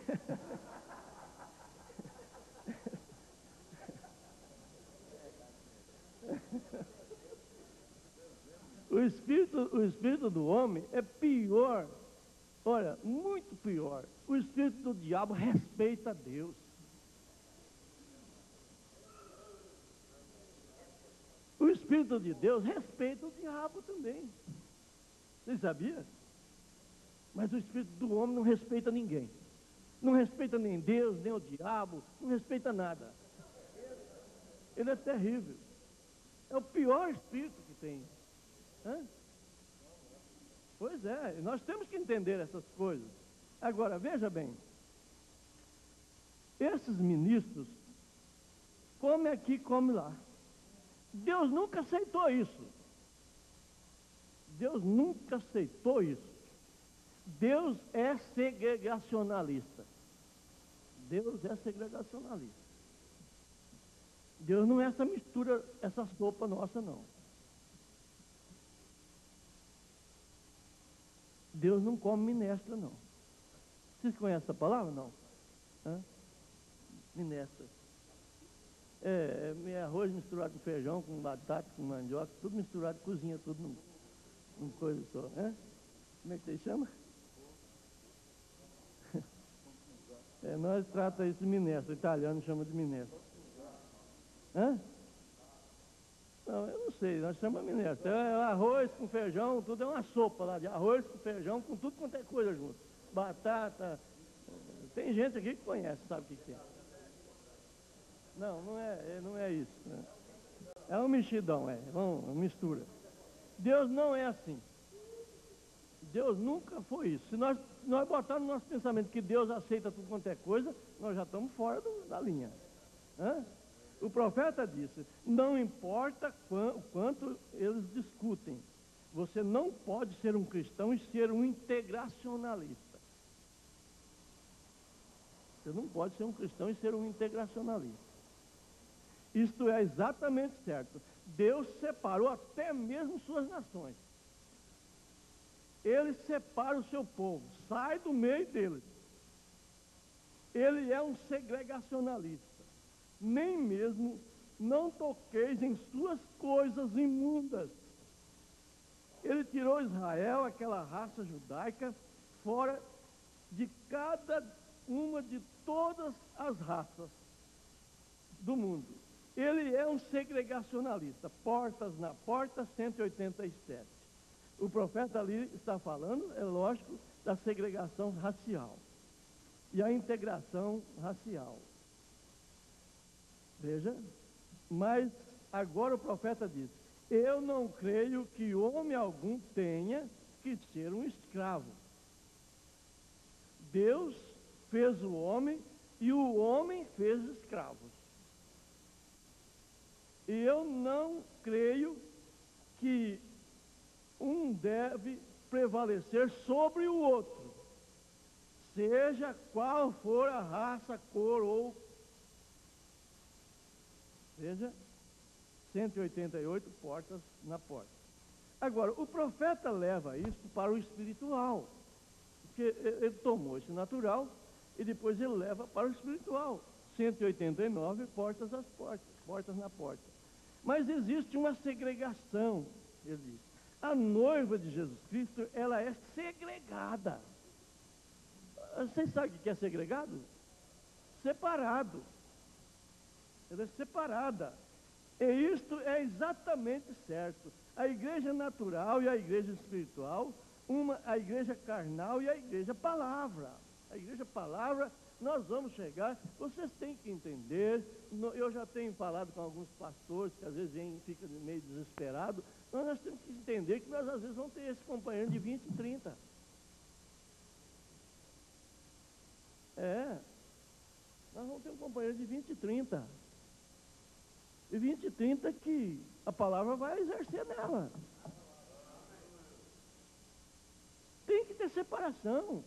O espírito do homem é pior, olha, muito pior. O espírito do diabo respeita a Deus. O espírito de Deus respeita o diabo também. Você sabia? Mas o espírito do homem não respeita ninguém. Não respeita nem Deus, nem o diabo, não respeita nada. Ele é terrível. É o pior espírito que tem. Hã? Pois é, nós temos que entender essas coisas. Agora, veja bem, esses ministros, come aqui, come lá. Deus nunca aceitou isso. Deus nunca aceitou isso. Deus é segregacionalista. Deus é segregacionalista. Deus não é essa mistura, essa sopa nossa, não. Deus não come minestra, não. Vocês conhecem essa palavra, não? Minestra. É arroz misturado com feijão, com batata, com mandioca, tudo misturado, cozinha tudo numa coisa só. Como é que você chama? Nós tratamos isso de minestra, o italiano chama de minestra. Não, eu não sei, nós chamamos minestra. É arroz com feijão, tudo é uma sopa lá de arroz com feijão, com tudo quanto é coisa junto. Batata. Tem gente aqui que conhece, sabe o que é. Não é isso. Né? É um mexidão, uma mistura. Deus não é assim. Deus nunca foi isso. Se nós botarmos no nosso pensamento que Deus aceita tudo quanto é coisa, nós já estamos fora da linha. O profeta disse, não importa o quanto eles discutem, você não pode ser um cristão e ser um integracionalista. Você não pode ser um cristão e ser um integracionalista. Isto é exatamente certo. Deus separou até mesmo suas nações. Ele separa o seu povo, sai do meio deles. Ele é um segregacionalista. Nem mesmo não toqueis em suas coisas imundas. Ele tirou Israel, aquela raça judaica, fora de cada uma de todas as raças do mundo. Ele é um segregacionalista. Portas na porta, 187. O profeta ali está falando, é lógico, da segregação racial e a integração racial. Veja, mas agora o profeta diz, eu não creio que homem algum tenha que ser um escravo. Deus fez o homem e o homem fez escravos. E eu não creio que um deve prevalecer sobre o outro, seja qual for a raça, cor ou... Veja, 188 portas na porta. Agora, o profeta leva isso para o espiritual, porque ele tomou esse natural e depois ele leva para o espiritual. 189 portas às portas, portas na porta. Mas existe uma segregação, ele diz. A noiva de Jesus Cristo, ela é segregada. Vocês sabem o que é segregado? Separado. Ela é separada. E isto é exatamente certo. A igreja natural e a igreja espiritual, a igreja carnal e a igreja palavra. A igreja palavra, nós vamos chegar, vocês têm que entender, eu já tenho falado com alguns pastores que às vezes ficam meio desesperados, nós temos que entender que nós às vezes vamos ter esse companheiro de 20 e 30. Nós vamos ter um companheiro de 20 e 30. E 20 e 30 que a palavra vai exercer nela. Tem que ter separação.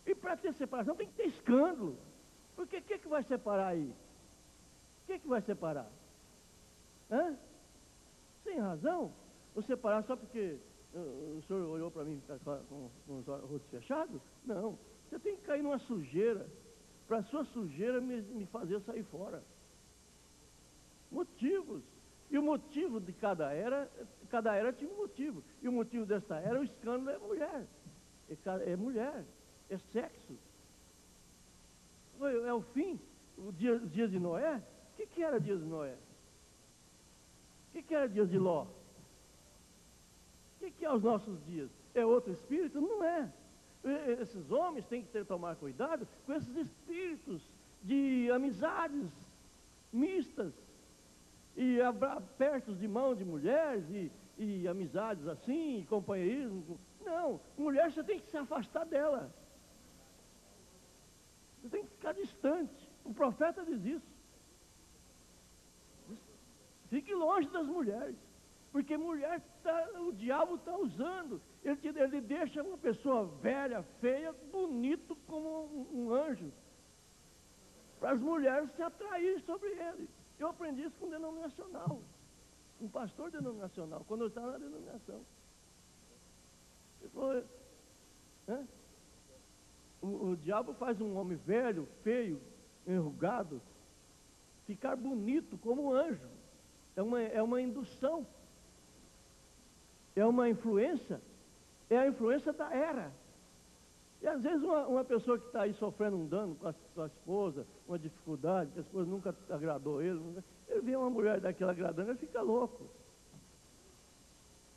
E para ter separação tem que ter escândalo. Porque o que vai separar aí? O que vai separar? Sem razão? Ou separar só porque o senhor olhou para mim com os olhos fechados? Não. Você tem que cair numa sujeira. Para a sua sujeira me fazer sair fora. Motivos. E o motivo de cada era tinha um motivo. E o motivo desta era, o escândalo é mulher. É mulher. É sexo. É o fim. Os dias de Noé. O que era dias de Noé? O que era dias de Ló? O que é os nossos dias? É outro espírito? Não é. Esses homens têm que tomar cuidado com esses espíritos de amizades mistas e apertos de mão de mulheres e amizades assim, e companheirismo. Não, mulher você tem que se afastar dela. Você tem que ficar distante. O profeta diz isso. Fique longe das mulheres. Porque mulher, o diabo está usando. Ele deixa uma pessoa velha, feia, bonito como um anjo. Para as mulheres se atraírem sobre ele. Eu aprendi isso com um denominacional. Um pastor denominacional, quando eu estava na denominação. Ele falou, o diabo faz um homem velho, feio, enrugado, ficar bonito como um anjo. É uma indução. É uma influência. É a influência da era. E às vezes uma pessoa que está aí sofrendo um dano com a esposa, uma dificuldade, que a esposa nunca agradou ele vê uma mulher daquela agradando, ele fica louco.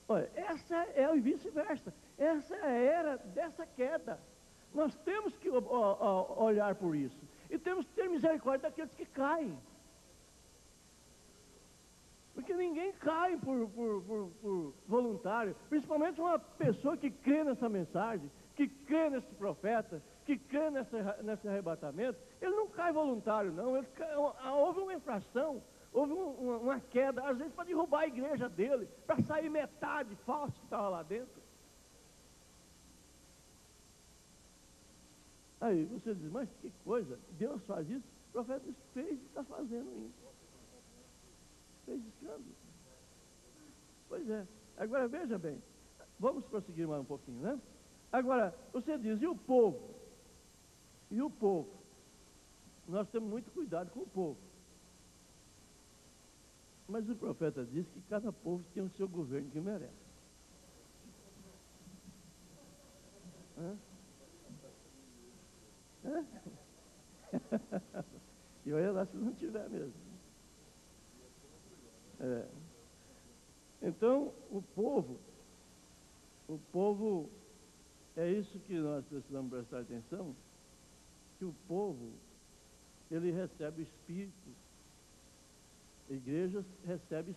Olha, essa é o vice-versa. Essa é a era dessa queda. Nós temos que olhar por isso. E temos que ter misericórdia daqueles que caem. Porque ninguém cai por voluntário, principalmente uma pessoa que crê nessa mensagem, que crê nesse profeta, que crê nesse arrebatamento, ele não cai voluntário, não. Houve uma infração, houve uma queda, às vezes para derrubar a igreja dele, para sair metade falsa que estava lá dentro. Aí você diz, mas que coisa, Deus faz isso? O profeta fez e está fazendo isso. Fez escândalo. Pois é. Agora veja bem, vamos prosseguir mais um pouquinho, né? Agora, você diz, e o povo? E o povo? Nós temos muito cuidado com o povo. Mas o profeta diz que cada povo tem o seu governo que merece. Hã? Hã? E olha lá se não tiver mesmo. É. Então, o povo, é isso que nós precisamos prestar atenção, que o povo, ele recebe espíritos, igrejas recebem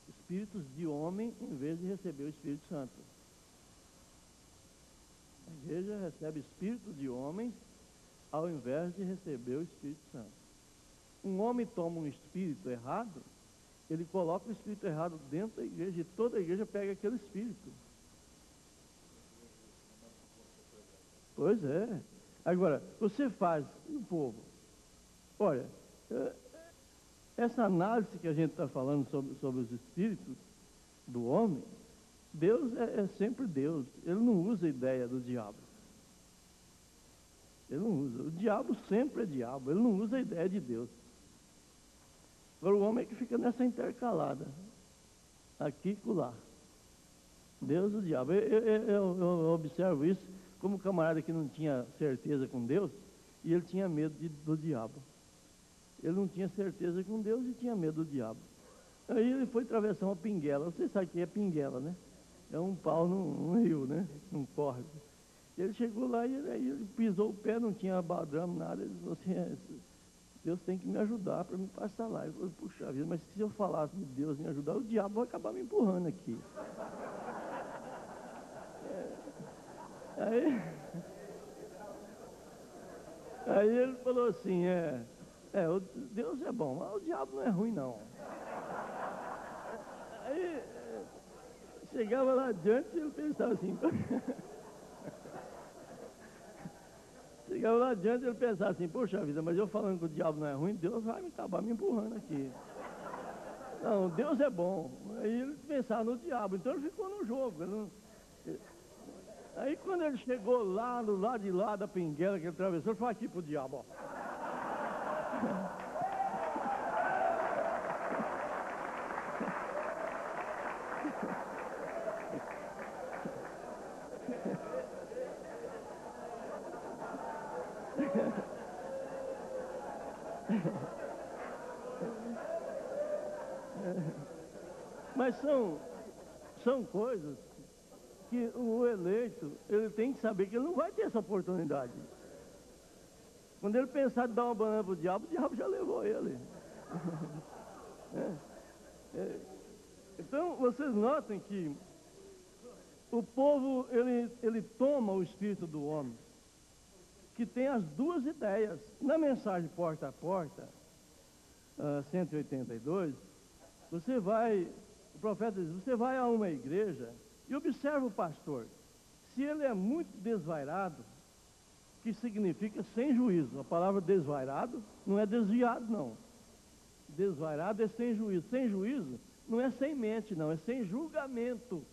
espíritos de homem em vez de receber o Espírito Santo. A igreja recebe espíritos de homens ao invés de receber o Espírito Santo. Um homem toma um espírito errado, ele coloca o espírito errado dentro da igreja e toda a igreja pega aquele espírito. Pois é. Agora, você faz o povo. Olha, essa análise que a gente está falando sobre os espíritos do homem, Deus é sempre Deus. Ele não usa a ideia do diabo. Ele não usa. O diabo sempre é diabo. Ele não usa a ideia de Deus. Agora o homem é que fica nessa intercalada. Aqui e lá. Deus e o diabo. Eu observo isso como um camarada que não tinha certeza com Deus e ele tinha medo do diabo. Ele não tinha certeza com Deus e tinha medo do diabo. Aí ele foi atravessar uma pinguela. Você sabe o que é pinguela, né? É um pau num rio, né? Num córrego. Ele chegou lá e aí ele pisou o pé, não tinha badramo, nada. Ele falou assim, Deus tem que me ajudar para me passar lá. Ele falou, puxa vida, mas se eu falasse de Deus me ajudar, o diabo vai acabar me empurrando aqui. Aí ele falou assim, Deus é bom, mas o diabo não é ruim não. Aí chegava lá adiante e ele pensava assim, chegava lá adiante e ele pensava assim, poxa vida, mas eu falando que o diabo não é ruim, Deus vai me acabar me empurrando aqui. Não, Deus é bom. Aí ele pensava no diabo, então ele ficou no jogo. Aí quando ele chegou lá, no lado de lá da pinguela que ele atravessou, ele falou aqui pro diabo, ó. Mas são coisas que o eleito, ele tem que saber que ele não vai ter essa oportunidade. Quando ele pensar em dar uma banana para o diabo já levou ele. Então, vocês notem que o povo, ele toma o espírito do homem, que tem as duas ideias. Na mensagem porta a porta, 182, o profeta diz, você vai a uma igreja e observa o pastor. Se ele é muito desvairado, que significa sem juízo. A palavra desvairado não é desviado, não. Desvairado é sem juízo. Sem juízo não é sem mente, não. É sem julgamento.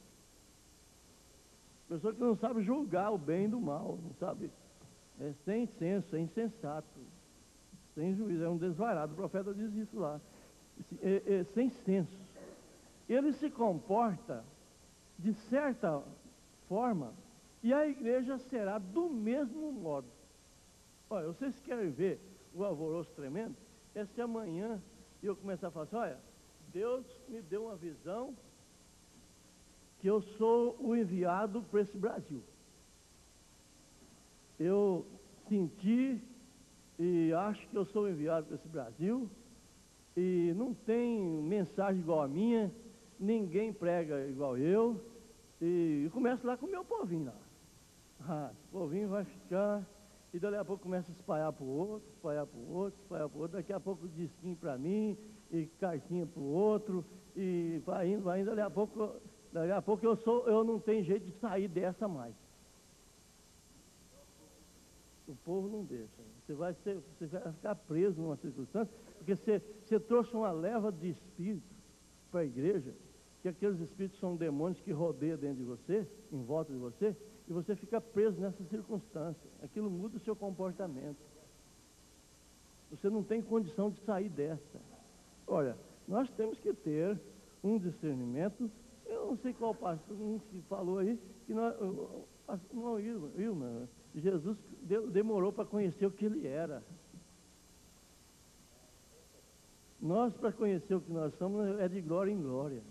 Pessoa que não sabe julgar o bem do mal, não sabe. É sem senso, é insensato. Sem juízo, é um desvairado. O profeta diz isso lá. Sem senso. Ele se comporta de certa forma e a igreja será do mesmo modo. Olha, vocês querem ver o alvoroço tremendo? É se amanhã eu começar a falar assim, olha, Deus me deu uma visão que eu sou o enviado para esse Brasil. Eu senti e acho que eu sou enviado para esse Brasil e não tem mensagem igual a minha, ninguém prega igual eu, e eu começo lá com o meu povinho lá. O povinho vai ficar, e dali a pouco começa a espalhar para o outro, espalhar para o outro, espalhar para o outro, daqui a pouco disquinho para mim, e cartinha para o outro, e vai indo, dali a pouco eu não tenho jeito de sair dessa mais. O povo não deixa. Você vai ficar preso numa circunstância, porque você trouxe uma leva de espíritos para a igreja, que aqueles espíritos são demônios que rodeiam dentro de você, em volta de você, e você fica preso nessa circunstância. Aquilo muda o seu comportamento. Você não tem condição de sair dessa. Olha, nós temos que ter um discernimento. Eu não sei qual pastor que falou aí, que Jesus demorou para conhecer o que ele era. Nós, para conhecer o que nós somos, é de glória em glória.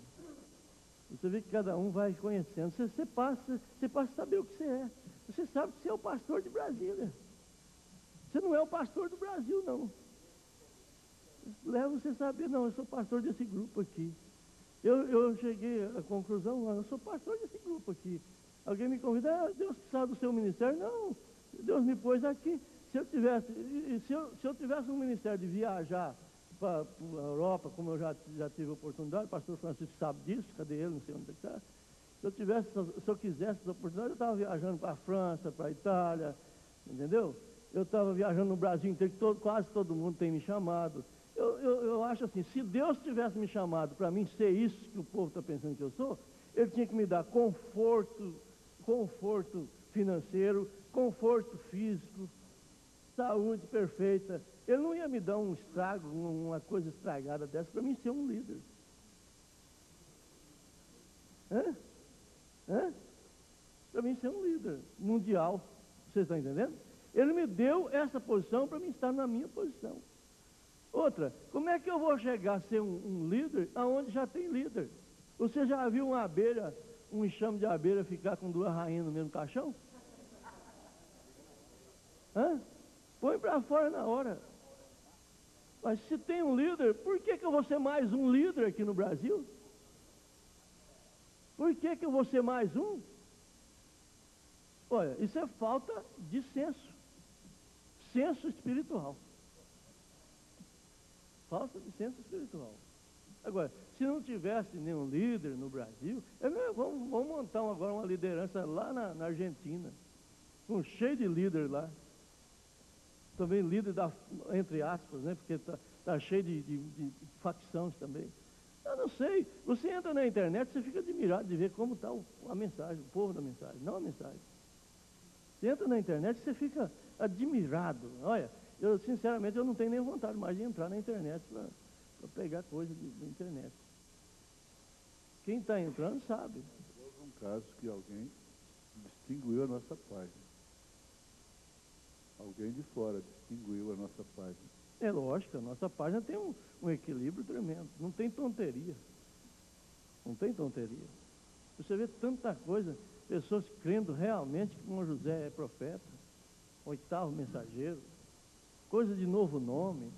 Você vê que cada um vai conhecendo. Você passa a saber o que você é. Você sabe que você é o pastor de Brasília. Você não é o pastor do Brasil, não. Leva você a saber, não, eu sou pastor desse grupo aqui. Eu cheguei à conclusão, eu sou pastor desse grupo aqui. Alguém me convida, Deus sabe do seu ministério? Não, Deus me pôs aqui. Se eu tivesse um ministério de viajar para a Europa, como eu já tive a oportunidade, o pastor Francisco sabe disso, cadê ele, não sei onde está. Se eu quisesse essa oportunidade, eu estava viajando para a França, para a Itália, entendeu? Eu estava viajando no Brasil inteiro, quase todo mundo tem me chamado. Eu acho assim, se Deus tivesse me chamado para mim ser isso que o povo está pensando que eu sou, ele tinha que me dar conforto financeiro, conforto físico, saúde perfeita. Ele não ia me dar um estrago, uma coisa estragada dessa para mim ser um líder. Para mim ser um líder mundial. Vocês estão entendendo? Ele me deu essa posição para mim estar na minha posição. Outra, como é que eu vou chegar a ser um líder aonde já tem líder? Você já viu uma abelha, um enxame de abelha ficar com duas rainhas no mesmo caixão? Põe para fora na hora. Mas se tem um líder, por que eu vou ser mais um líder aqui no Brasil? Por que eu vou ser mais um? Olha, isso é falta de senso espiritual. Falta de senso espiritual. Agora, se não tivesse nenhum líder no Brasil, vamos montar agora uma liderança lá na Argentina, cheio de líder lá. Também líder entre aspas, né? Porque tá cheio de facções também. Eu não sei. Você entra na internet, você fica admirado de ver como está a mensagem, o povo da mensagem, não a mensagem. Você entra na internet, você fica admirado. Olha, eu sinceramente eu não tenho nem vontade mais de entrar na internet para pegar coisa da internet. Quem está entrando sabe. Houve um caso que alguém distinguiu a nossa página. Alguém de fora distinguiu a nossa página. É lógico, a nossa página tem um equilíbrio tremendo. Não tem tonteria. Não tem tonteria. Você vê tanta coisa, pessoas crendo realmente que o José é profeta, oitavo mensageiro, coisa de novo nome,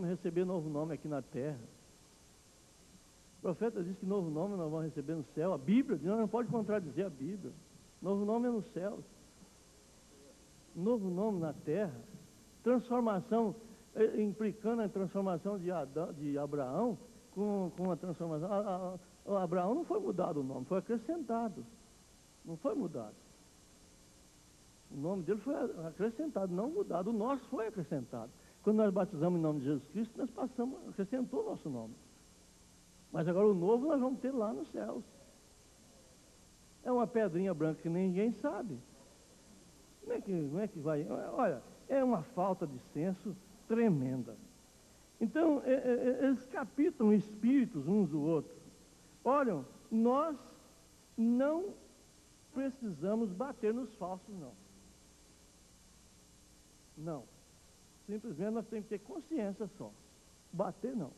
receber novo nome aqui na terra. O profeta diz que novo nome nós vamos receber no céu. A Bíblia diz, não pode contradizer a Bíblia. Novo nome é no céu. Novo nome na terra. Transformação, implicando a transformação de Abraão com a transformação. Abraão não foi mudado o nome, foi acrescentado. Não foi mudado. O nome dele foi acrescentado, não mudado. O nosso foi acrescentado. Quando nós batizamos em nome de Jesus Cristo, nós acrescentou o nosso nome. Mas agora o novo nós vamos ter lá nos céus. É uma pedrinha branca que ninguém sabe. Como é que vai? Olha, é uma falta de senso tremenda. Então, eles captam espíritos uns do outro. Olha, nós não precisamos bater nos falsos, não. Não. Simplesmente nós temos que ter consciência só. Bater, não.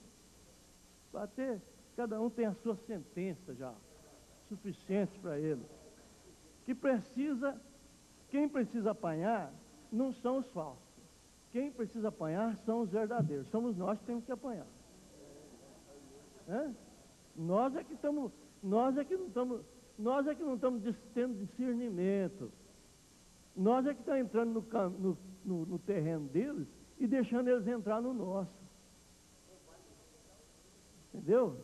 Bater, cada um tem a sua sentença já, suficiente para ele. Quem precisa apanhar não são os falsos. Quem precisa apanhar são os verdadeiros. Somos nós que temos que apanhar. Nós é que estamos, nós é que não estamos, nós é que não estamos tendo discernimento. Nós é que estamos entrando no terreno deles e deixando eles entrar no nosso. Entendeu?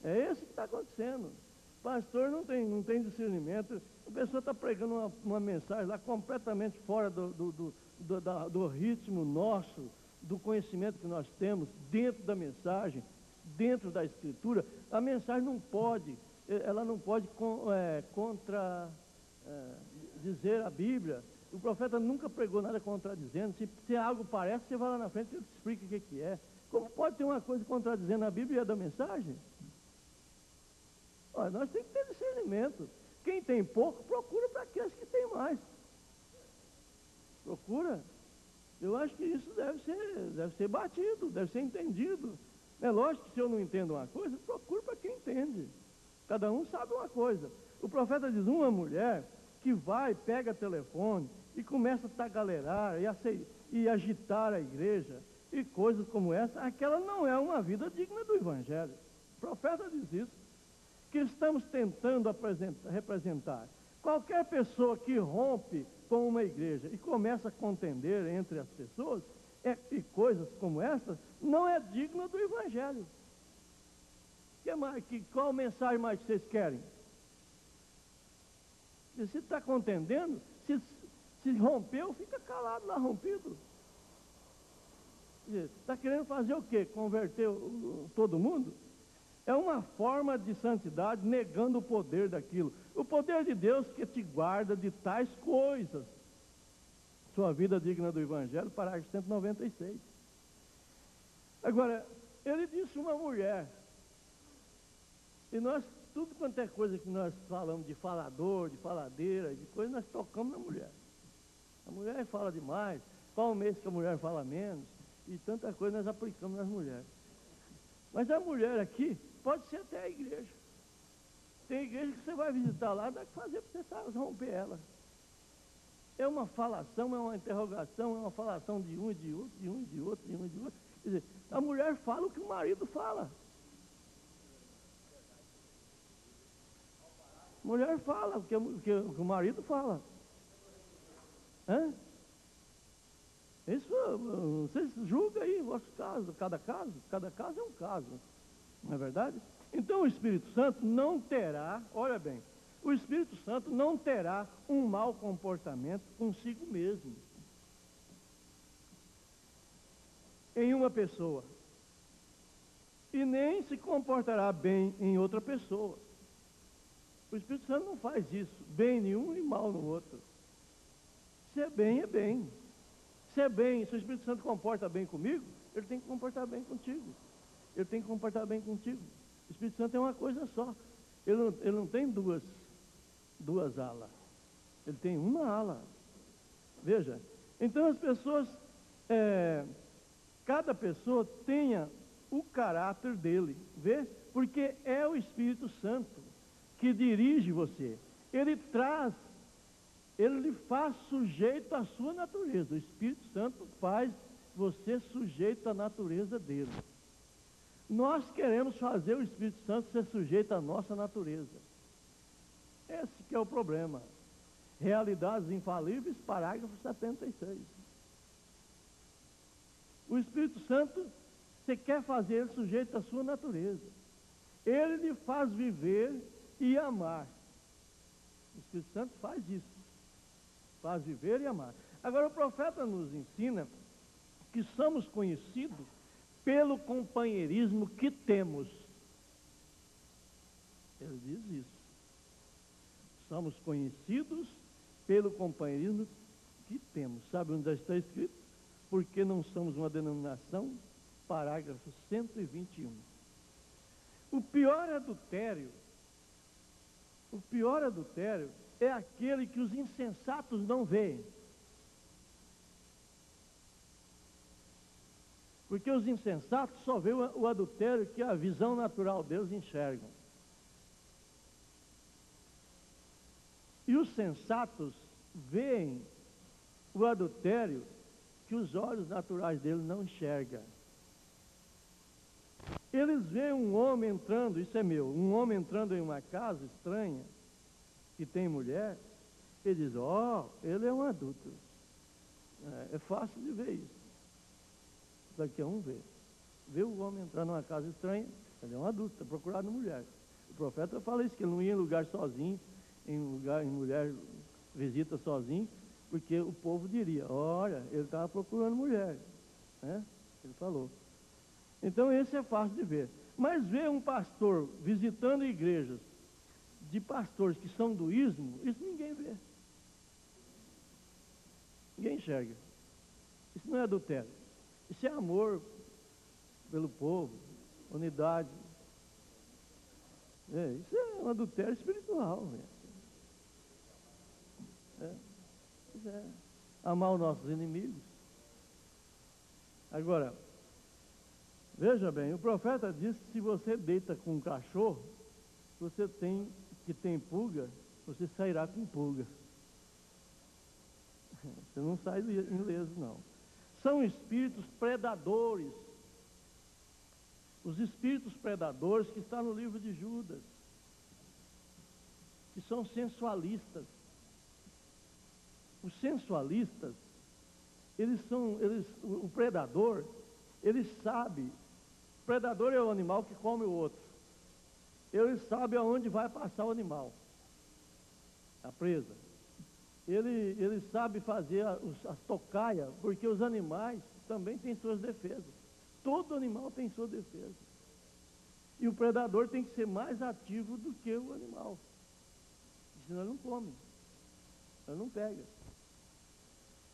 É isso que está acontecendo. O pastor não tem discernimento. A pessoa está pregando uma mensagem lá completamente fora do ritmo nosso, do conhecimento que nós temos dentro da mensagem, dentro da Escritura. A mensagem não pode, ela não pode dizer a Bíblia. O profeta nunca pregou nada contradizendo. Se algo parece, você vai lá na frente e explica o que é. Como pode ter uma coisa contradizendo a Bíblia e a da mensagem? Olha, nós temos que ter discernimento. Quem tem pouco, procura para aqueles que têm mais. Procura. Eu acho que isso deve ser batido, deve ser entendido. É lógico que se eu não entendo uma coisa, procuro para quem entende. Cada um sabe uma coisa. O profeta diz, uma mulher que vai, pega telefone e começa a tagalerar e agitar a igreja e coisas como essa, aquela não é uma vida digna do Evangelho. O profeta diz isso. Que estamos tentando representar. Qualquer pessoa que rompe com uma igreja e começa a contender entre as pessoas, e coisas como essas, não é digna do Evangelho. Qual mensagem mais vocês querem? Se está contendendo, se rompeu, fica calado lá, rompido. Está querendo fazer o quê? Converter todo mundo? É uma forma de santidade negando o poder daquilo. O poder de Deus que te guarda de tais coisas. Sua vida digna do Evangelho, parágrafo 196. Agora, ele disse uma mulher. E nós, tudo quanto é coisa que nós falamos de falador, de faladeira, de coisa, nós tocamos na mulher. A mulher fala demais. Qual o mês que a mulher fala menos? E tanta coisa nós aplicamos nas mulheres. Mas a mulher aqui pode ser até a igreja. Tem igreja que você vai visitar lá, dá que fazer para você romper ela. É uma falação, é uma interrogação, é uma falação de um e de outro, de um e de outro, de um e de outro. Quer dizer, a mulher fala o que o marido fala. A mulher fala o que o marido fala. Isso, vocês julgam aí o vosso caso, cada caso é um caso, não é verdade? Então o Espírito Santo não terá, olha bem, o Espírito Santo não terá um mau comportamento consigo mesmo, em uma pessoa, e nem se comportará bem em outra pessoa. O Espírito Santo não faz isso, bem nenhum e mal no outro. Se é bem, é bem. Se é bem, se o Espírito Santo comporta bem comigo, ele tem que comportar bem contigo. Ele tem que comportar bem contigo. O Espírito Santo é uma coisa só. Ele não tem duas alas. Ele tem uma ala. Veja. Então as pessoas, cada pessoa tenha o caráter dele. Vê? Porque é o Espírito Santo que dirige você. Ele lhe faz sujeito à sua natureza. O Espírito Santo faz você sujeito à natureza dele. Nós queremos fazer o Espírito Santo ser sujeito à nossa natureza. Esse que é o problema. Realidades infalíveis, parágrafo 76. O Espírito Santo, você quer fazer ele sujeito à sua natureza. Ele lhe faz viver e amar. O Espírito Santo faz isso. Faz viver e amar. Agora o profeta nos ensina que somos conhecidos pelo companheirismo que temos. Ele diz isso. Somos conhecidos pelo companheirismo que temos. Sabe onde está escrito? Porque não somos uma denominação, parágrafo 121. O pior adultério é aquele que os insensatos não veem. Porque os insensatos só veem o adultério que a visão natural deles enxergam. E os sensatos veem o adultério que os olhos naturais dele não enxergam. Eles veem um homem entrando, isso é meu, um homem entrando em uma casa estranha, que tem mulher, ele diz, ele é um adulto. É fácil de ver isso. Qualquer um vê. Vê o homem entrar numa casa estranha, ele é um adulto, está procurando mulher. O profeta fala isso, que ele não ia em lugar sozinho, em mulher visita sozinho, porque o povo diria, olha, ele estava procurando mulher. Né? Ele falou. Então esse é fácil de ver. Mas ver um pastor visitando igrejas de pastores que são do ismo, isso ninguém vê. Ninguém enxerga. Isso não é adultério. Isso é amor pelo povo, unidade. Isso é um adultério espiritual. Isso é amar os nossos inimigos. Agora, veja bem, o profeta disse que se você deita com um cachorro, que tem pulga, você sairá com pulga. Você não sai ileso, não. São espíritos predadores. Os espíritos predadores que estão no livro de Judas, que são sensualistas. Os sensualistas, o predador, ele sabe, o predador é o animal que come o outro. Ele sabe aonde vai passar o animal, a presa. Ele sabe fazer as tocaias, porque os animais também têm suas defesas. Todo animal tem sua defesa. E o predador tem que ser mais ativo do que o animal. Senão ele não come, ele não pega.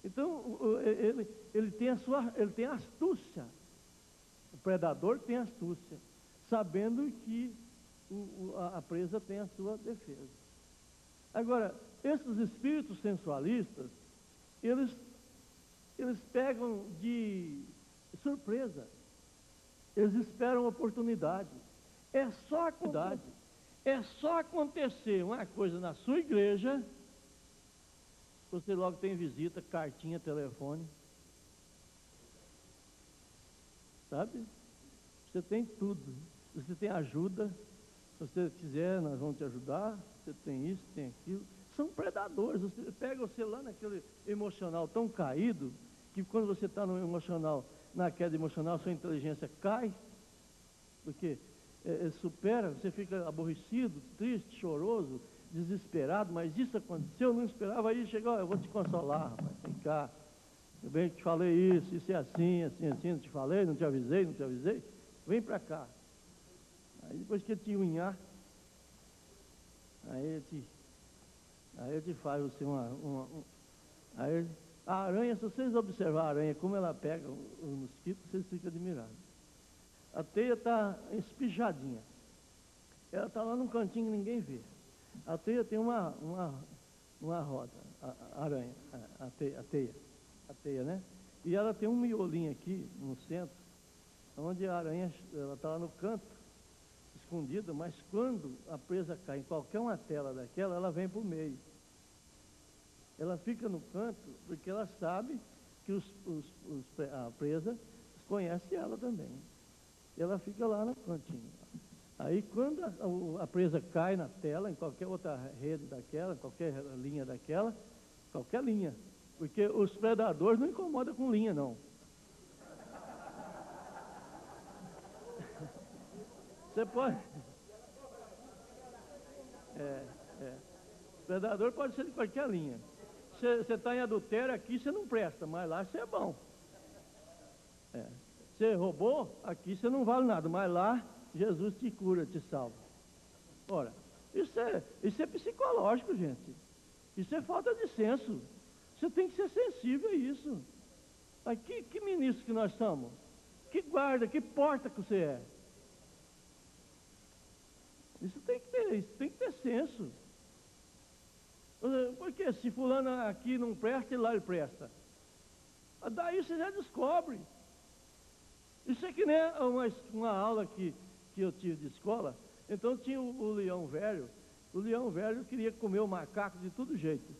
Então, ele tem astúcia. O predador tem astúcia, sabendo que a presa tem a sua defesa. Agora, esses espíritos sensualistas, eles pegam de surpresa. Eles esperam oportunidade. É só acontecer uma coisa na sua igreja, você logo tem visita, cartinha, telefone. Sabe? Você tem tudo. Você tem ajuda. Se você quiser, nós vamos te ajudar. Você tem isso, tem aquilo. São predadores. Você pega você lá naquele emocional tão caído, que quando você está no emocional, na queda emocional, sua inteligência cai, porque supera, você fica aborrecido, triste, choroso, desesperado, mas isso aconteceu, eu não esperava. Aí chegou, eu vou te consolar, rapaz, vem cá, eu bem que te falei isso é assim, não te falei, não te avisei, vem pra cá. Aí depois que ele te unhar, aí ele te faz assim aí a aranha, se vocês observarem a aranha, como ela pega o mosquito, vocês ficam admirados. A teia está espijadinha, ela está lá num cantinho que ninguém vê. A teia tem uma roda, a aranha, a teia, né? E ela tem um miolinho aqui no centro, onde a aranha, ela está lá no canto, escondida, mas quando a presa cai em qualquer uma tela daquela, ela vem para o meio. Ela fica no canto porque ela sabe que a presa conhece ela também. Ela fica lá no cantinho. Aí quando a presa cai na tela, em qualquer outra rede daquela, qualquer linha daquela, qualquer linha, porque os predadores não incomodam com linha, não. Você pode... O predador pode ser de qualquer linha. Você está em adultério aqui, você não presta, mas lá você é bom. Você roubou, aqui você não vale nada, mas lá Jesus te cura, te salva. Ora, isso é psicológico, gente. Isso é falta de senso. Você tem que ser sensível a isso. Aqui, que ministro que nós somos? Que guarda, que porta que você é? Isso tem que ter senso. Porque se fulano aqui não presta e lá ele presta. Daí você já descobre. Isso é que nem uma aula que eu tive de escola. Então tinha o leão velho. O leão velho queria comer o macaco de todo jeito.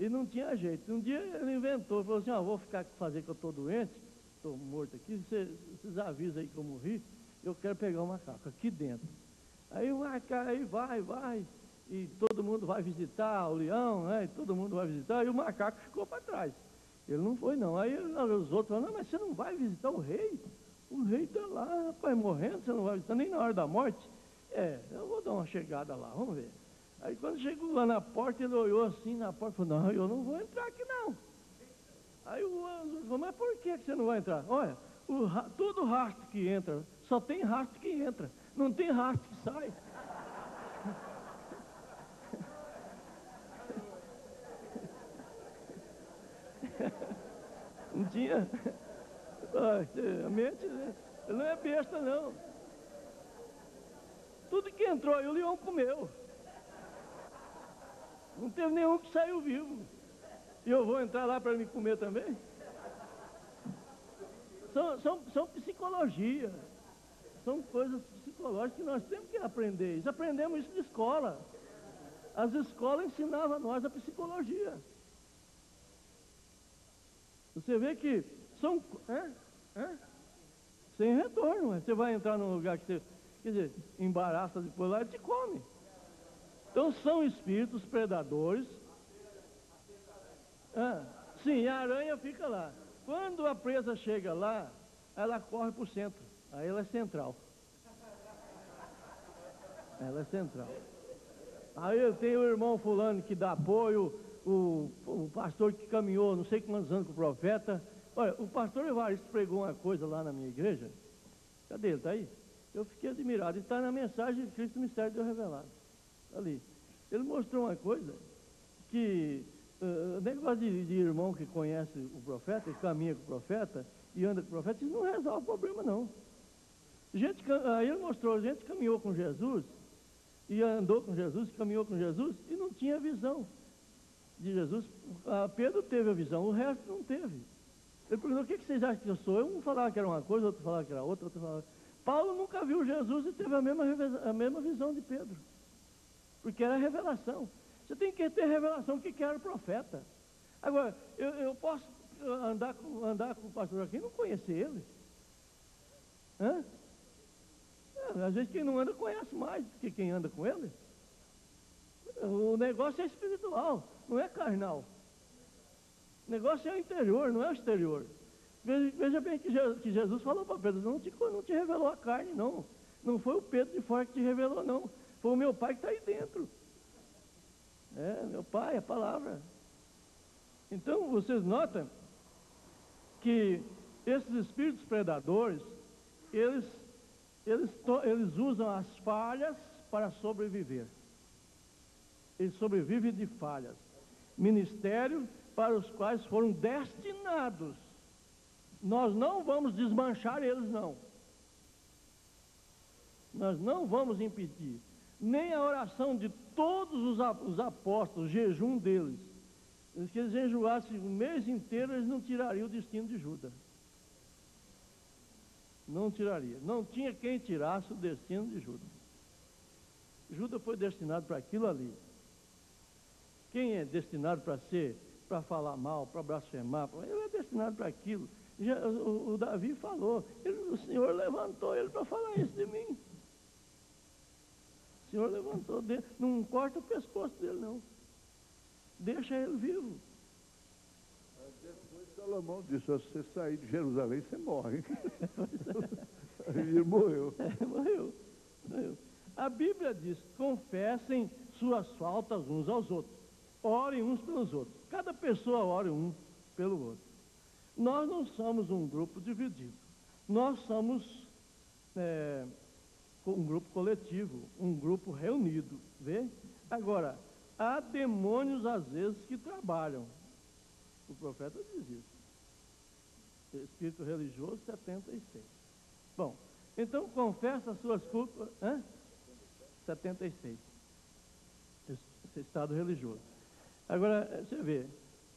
E não tinha jeito. Um dia ele inventou, falou assim, vou fazer que eu estou doente, estou morto aqui, vocês avisam aí que eu morri, eu quero pegar o macaco aqui dentro. Aí o macaco, aí vai, e todo mundo vai visitar o leão, né? E todo mundo vai visitar, e o macaco ficou para trás. Ele não foi não. Aí os outros falaram, não, mas você não vai visitar o rei? O rei está lá, rapaz, morrendo, você não vai visitar nem na hora da morte? Eu vou dar uma chegada lá, vamos ver. Aí quando chegou lá na porta, ele olhou assim na porta e falou, não, eu não vou entrar aqui não. Aí o outro falou, mas por que você não vai entrar? Olha, todo rastro que entra, só tem rastro que entra, não tem rastro que sai. Não tinha. A mente, ele não é besta, não. Tudo que entrou aí, o leão comeu. Não teve nenhum que saiu vivo. E eu vou entrar lá para me comer também? São psicologia. São coisas psicológicas que nós temos que aprender. Isso aprendemos isso de escola. As escolas ensinavam a nós a psicologia. Você vê que são... Sem retorno. Você vai entrar num lugar que você... Quer dizer, embaraça depois lá e te come. Então são espíritos predadores. Sim, a aranha fica lá. Quando a presa chega lá, ela corre para o centro. Aí ela é central. Ela é central. Aí tem o irmão fulano que dá apoio, o pastor que caminhou não sei quantos anos com o profeta. Olha, o pastor Evaristo pregou uma coisa lá na minha igreja. Cadê ele? Está aí? Eu fiquei admirado. Está na mensagem de Cristo, o mistério de Deus revelado. Ali. Ele mostrou uma coisa que negócio de irmão que conhece o profeta, e caminha com o profeta, e anda com o profeta, isso não resolve o problema, não. Aí ele mostrou, gente caminhou com Jesus, e andou com Jesus, caminhou com Jesus, e não tinha visão de Jesus. Pedro teve a visão, o resto não teve. Ele perguntou, o que vocês acham que eu sou? Um falava que era uma coisa, outro falava que era outra, outro falava... Paulo nunca viu Jesus e teve a mesma visão de Pedro. Porque era revelação. Você tem que ter revelação do que era o profeta. Agora, eu posso andar com o pastor aqui e não conhecer ele. Às vezes quem não anda conhece mais do que quem anda com ele. O negócio é espiritual, não é carnal. O negócio é o interior, não é o exterior. Veja bem que Jesus falou para Pedro, não te revelou a carne, não. Não foi o Pedro de fora que te revelou, não. Foi o meu pai que está aí dentro. Meu pai, a palavra. Então, vocês notam que esses espíritos predadores, eles usam as falhas para sobreviver. Eles sobrevivem de falhas. Ministério para os quais foram destinados. Nós não vamos desmanchar eles, não. Nós não vamos impedir. Nem a oração de todos os apóstolos, o jejum deles. Se eles jejuassem o mês inteiro, eles não tirariam o destino de Judas. Não tiraria. Não tinha quem tirasse o destino de Judas. Judas foi destinado para aquilo ali. Quem é destinado para falar mal, para blasfemar, ele é destinado para aquilo. O Davi falou, o Senhor levantou ele para falar isso de mim. O Senhor levantou, não corta o pescoço dele, não. Deixa ele vivo. Depois Salomão disse, se você sair de Jerusalém, você morre. Aí ele morreu. Morreu. A Bíblia diz, confessem suas faltas uns aos outros. Orem uns pelos outros. Cada pessoa ore um pelo outro. Nós não somos um grupo dividido. Nós somos um grupo coletivo, um grupo reunido. Vê? Agora, há demônios às vezes que trabalham. O profeta diz isso. Espírito religioso 76. Bom, então confessa as suas culpas. 76. Esse estado religioso. Agora, você vê,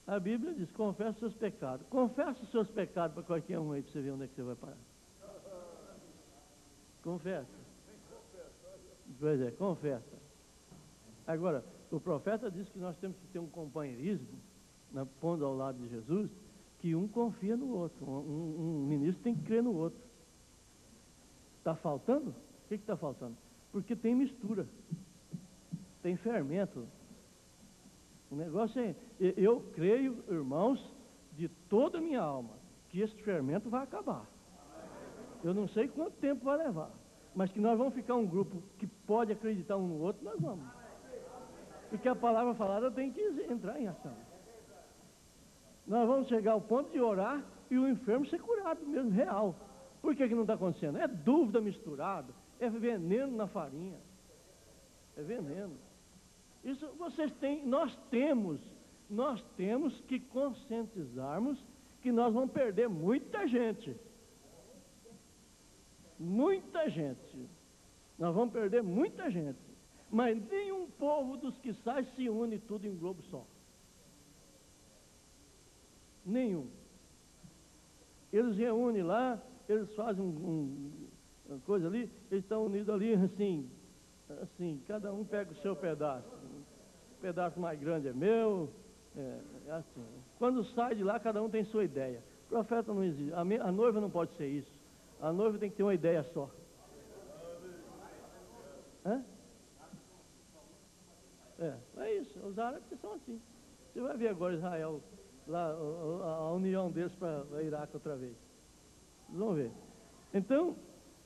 a Bíblia diz, confessa os seus pecados. Confessa os seus pecados para qualquer um aí, para você ver onde é que você vai parar. Confessa. Pois é, confessa. Agora, o profeta diz que nós temos que ter um companheirismo pondo ao lado de Jesus, que um confia no outro. Um ministro tem que crer no outro. Está faltando? O que está faltando? Porque tem mistura, tem fermento. O negócio é, eu creio, irmãos, de toda a minha alma, que esse fermento vai acabar. Eu não sei quanto tempo vai levar, mas que nós vamos ficar um grupo que pode acreditar um no outro, nós vamos. Porque a palavra falada tem que entrar em ação. Nós vamos chegar ao ponto de orar e o enfermo ser curado mesmo, real. Por que não está acontecendo? É dúvida misturada, é veneno na farinha. É veneno. Isso vocês têm, nós temos que conscientizarmos que nós vamos perder muita gente. Muita gente. Nós vamos perder muita gente. Mas nenhum povo dos que sai se une tudo em um globo só. Nenhum. Eles reúnem lá, eles fazem uma coisa ali, eles estão unidos ali assim, cada um pega o seu pedaço. O pedaço mais grande é meu, é assim. Quando sai de lá, cada um tem sua ideia. O profeta não existe, a noiva não pode ser isso. A noiva tem que ter uma ideia só. Hã? É isso, os árabes são assim. Você vai ver agora Israel, lá, a união deles para o Iraque outra vez. Vocês vão ver. Então,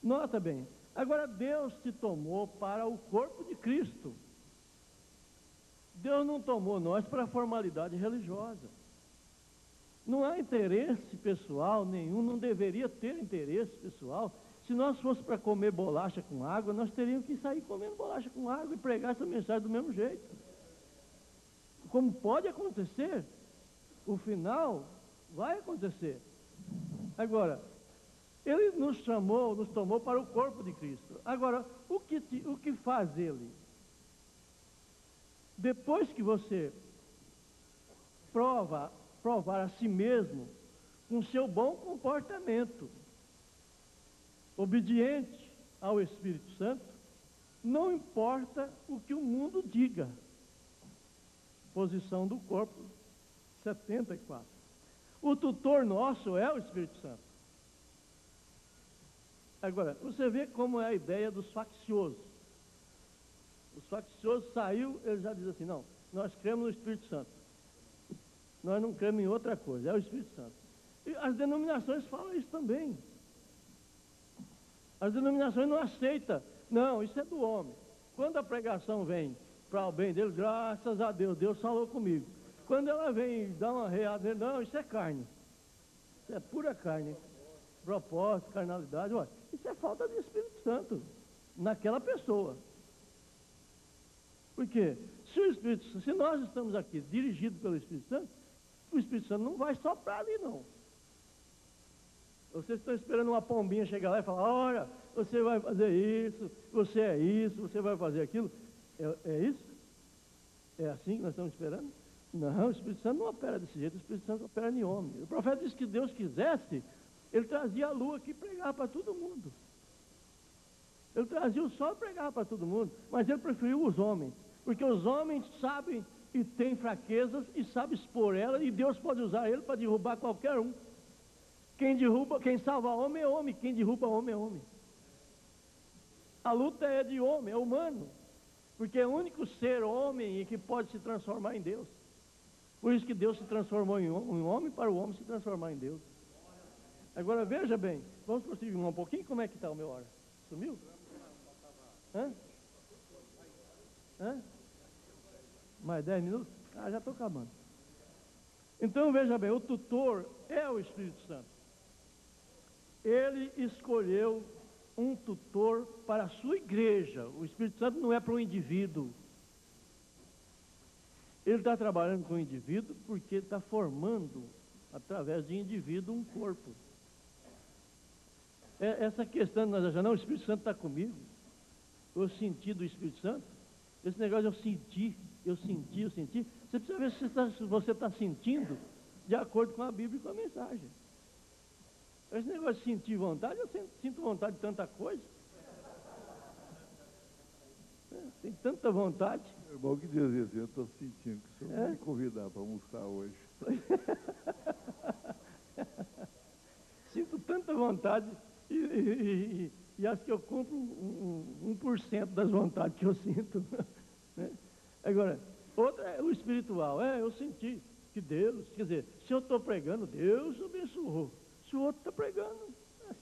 nota bem, agora Deus te tomou para o corpo de Cristo. Deus não tomou nós para a formalidade religiosa. Não há interesse pessoal nenhum, não deveria ter interesse pessoal. Se nós fosse para comer bolacha com água, nós teríamos que sair comendo bolacha com água e pregar essa mensagem do mesmo jeito. Como pode acontecer, o final vai acontecer. Agora, Ele nos tomou para o corpo de Cristo. Agora, o que faz Ele? Depois que você provar a si mesmo com seu bom comportamento, obediente ao Espírito Santo, não importa o que o mundo diga. Posição do corpo, 74. O tutor nosso é o Espírito Santo. Agora, você vê como é a ideia dos facciosos. Os facciosos saiu, ele já diz assim, não, nós cremos no Espírito Santo. Nós não cremos em outra coisa, é o Espírito Santo. E as denominações falam isso também. As denominações não aceitam. Não, isso é do homem. Quando a pregação vem para o bem dele, graças a Deus, Deus falou comigo. Quando ela vem e dá uma reada nele, não, isso é carne. Isso é pura carne. Propósito, carnalidade, olha, isso é falta de Espírito Santo naquela pessoa. Por quê? Se nós estamos aqui dirigidos pelo Espírito Santo, o Espírito Santo não vai soprar ali, não. Vocês estão esperando uma pombinha chegar lá e falar, olha, você vai fazer isso, você vai fazer aquilo. É isso? É assim que nós estamos esperando? Não, o Espírito Santo não opera desse jeito, o Espírito Santo opera em homem. O profeta disse que Deus quisesse, ele trazia a lua aqui e pregava para todo mundo. Ele trazia o sol e pregava para todo mundo, mas ele preferiu os homens, porque os homens sabem e têm fraquezas e sabem expor elas, e Deus pode usar ele para derrubar qualquer um. Quem salva homem é homem, quem derruba homem é homem. A luta é de homem, é humano, porque é o único ser homem que pode se transformar em Deus. Por isso que Deus se transformou em homem para o homem se transformar em Deus. Agora veja bem, vamos prosseguir um pouquinho, como é que está o meu hora? Sumiu? Hã? Mais 10 minutos? Ah, já estou acabando. Então veja bem, o tutor é o Espírito Santo. Ele escolheu um tutor para a sua igreja. O Espírito Santo não é para um indivíduo. Ele está trabalhando com o indivíduo porque ele está formando, através de indivíduo, um corpo. Essa questão de nós achamos, não, o Espírito Santo está comigo. Eu senti do Espírito Santo. Esse negócio eu senti. Você precisa ver se você está sentindo de acordo com a Bíblia e com a mensagem. Esse negócio de sentir vontade, eu sinto vontade de tanta coisa. Tem tanta vontade. É bom que dizia assim, eu estou sentindo que o senhor vai me convidar para almoçar hoje. Sinto tanta vontade e acho que eu compro 1% das vontades que eu sinto. Né? Agora, outra é o espiritual. Eu senti que Deus, quer dizer, se eu estou pregando, Deus abençoou. Se o outro está pregando,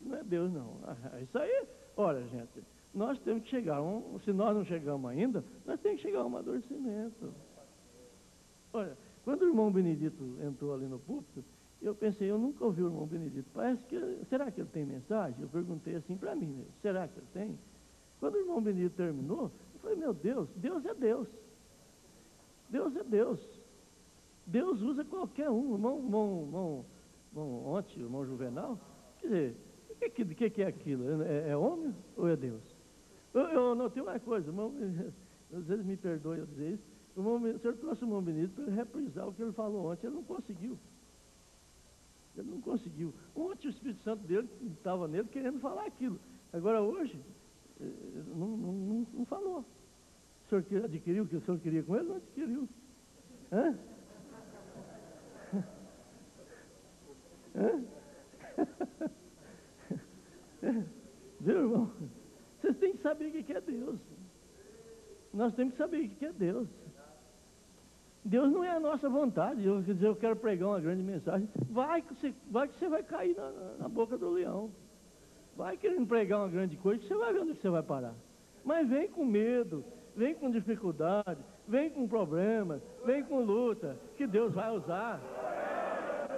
não é Deus não. Isso aí, olha gente, nós temos que chegar, se nós não chegamos ainda, nós temos que chegar a um amadurecimento. Olha, quando o irmão Benedito entrou ali no púlpito, eu pensei, eu nunca ouvi o irmão Benedito. Será que ele tem mensagem? Eu perguntei assim para mim mesmo, será que ele tem? Quando o irmão Benedito terminou, eu falei, meu Deus, Deus é Deus. Deus é Deus. Deus usa qualquer um. Ontem, o irmão Juvenal, quer dizer, o que é aquilo? É homem ou é Deus? Eu notei uma coisa, irmão, às vezes me perdoe eu dizer isso, o senhor trouxe o irmão Benedito para ele reprisar o que ele falou ontem, ele não conseguiu. Ele não conseguiu. Ontem o Espírito Santo dele estava nele querendo falar aquilo. Agora hoje, não falou. O senhor adquiriu o que o senhor queria com ele? Não adquiriu. Hã? Hã? Viu, irmão? Vocês têm que saber o que é Deus. Nós temos que saber o que é Deus. Deus não é a nossa vontade. Eu quero pregar uma grande mensagem. Vai que você vai cair na boca do leão. Vai querendo pregar uma grande coisa, que você vai ver onde você vai parar. Mas vem com medo, vem com dificuldade, vem com problemas, vem com luta, que Deus vai usar.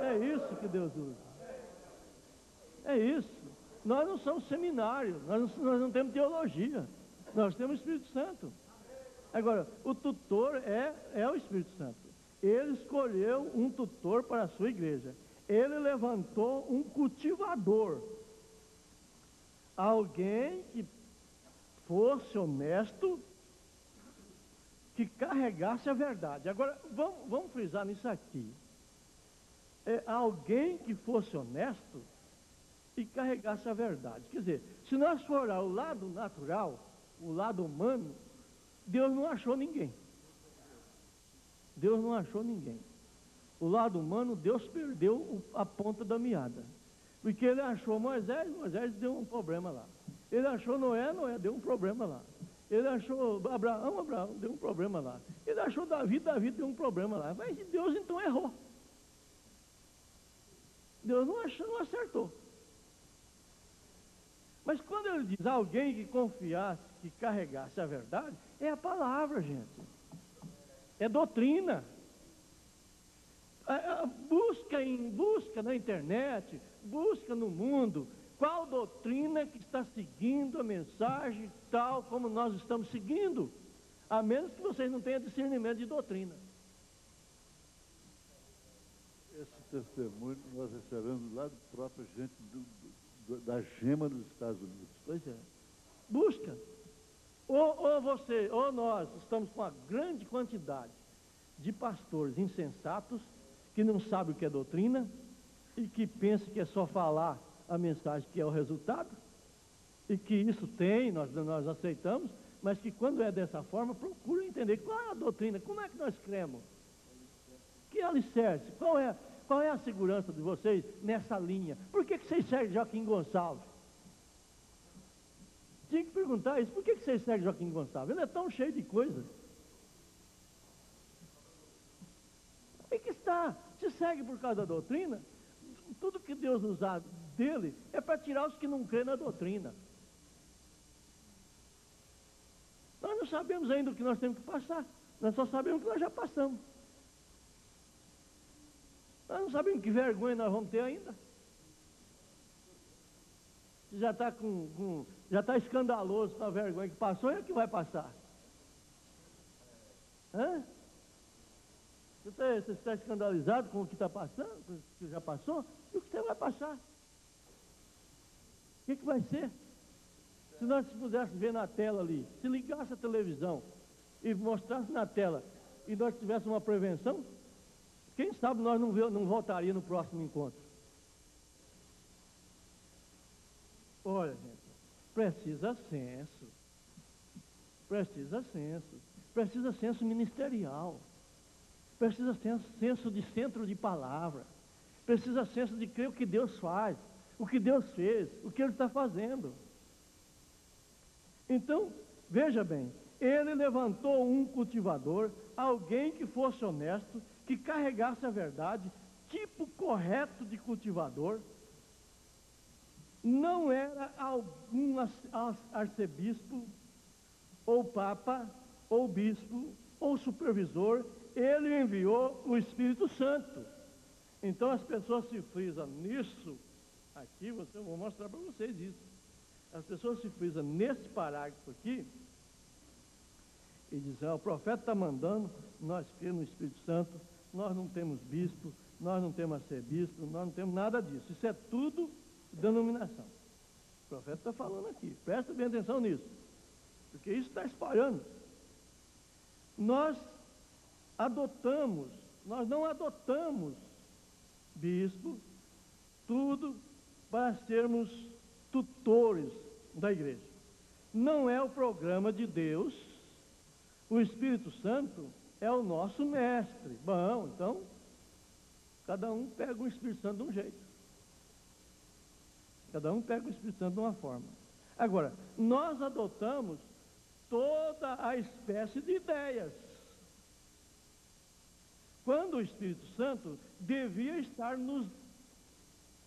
É isso que Deus usa. É isso. Nós não somos seminário, nós não temos teologia, nós temos o Espírito Santo. Agora, o tutor é o Espírito Santo. Ele escolheu um tutor para a sua igreja. Ele levantou um cultivador. Alguém que fosse honesto, que carregasse a verdade. Agora, vamos frisar nisso aqui. Alguém que fosse honesto e carregasse a verdade. Quer dizer, se nós for olhar o lado natural, o lado humano, Deus não achou ninguém. Deus não achou ninguém. O lado humano, Deus perdeu a ponta da meada. Porque ele achou Moisés deu um problema lá. Ele achou Noé deu um problema lá. Ele achou Abraão deu um problema lá. Ele achou Davi deu um problema lá. Mas Deus então errou. Deus não acertou. Mas quando ele diz alguém que confiasse, que carregasse a verdade, é a palavra, gente. É doutrina. Busca na internet, busca no mundo, qual doutrina que está seguindo a mensagem tal como nós estamos seguindo, a menos que vocês não tenham discernimento de doutrina. Esse testemunho nós recebemos lá do próprio gente da Gema dos Estados Unidos. Pois é. Busca. Ou nós estamos com uma grande quantidade de pastores insensatos que não sabem o que é doutrina e que pensam que é só falar a mensagem que é o resultado, e que isso tem, nós aceitamos, mas que quando é dessa forma, procuram entender qual é a doutrina, como é que nós cremos, que alicerce, qual é a segurança de vocês nessa linha, por que vocês seguem Joaquim Gonçalves? Tinha que perguntar isso, por que vocês seguem Joaquim Gonçalves? Ele é tão cheio de coisas. Aí que está, se segue por causa da doutrina, tudo que Deus usar dele é para tirar os que não creem na doutrina. Nós não sabemos ainda o que nós temos que passar, nós só sabemos o que nós já passamos. Nós não sabemos que vergonha nós vamos ter ainda. Já está já está escandaloso com a vergonha que passou, e o que vai passar? Hã? Você está escandalizado com o que está passando, com o que já passou? E o que você vai passar? O que vai ser? Se nós pudéssemos ver na tela ali, se ligasse a televisão e mostrasse na tela, e nós tivéssemos uma prevenção, quem sabe nós não voltaria no próximo encontro. Olha, gente, precisa senso ministerial. precisa ter senso de centro de palavra, precisa senso de crer o que Deus faz, o que Deus fez, o que Ele está fazendo. Então, veja bem, Ele levantou um cultivador, alguém que fosse honesto, que carregasse a verdade, tipo correto de cultivador. Não era algum arcebispo, ou papa, ou bispo, ou supervisor. Ele enviou o Espírito Santo. Então as pessoas se frisam nisso. Aqui eu vou mostrar para vocês isso. As pessoas se frisam nesse parágrafo aqui e dizem: o profeta está mandando, nós cremos no Espírito Santo, nós não temos bispo, nós não temos arcebispo, nós não temos nada disso. Isso é tudo denominação. O profeta está falando aqui, presta bem atenção nisso, porque isso está espalhando. Nós não adotamos bispo, tudo para sermos tutores da igreja. Não é o programa de Deus. O Espírito Santo é o nosso mestre. Bom, então, cada um pega o Espírito Santo de um jeito. Cada um pega o Espírito Santo de uma forma. Agora, nós adotamos toda a espécie de ideias, quando o Espírito Santo devia estar nos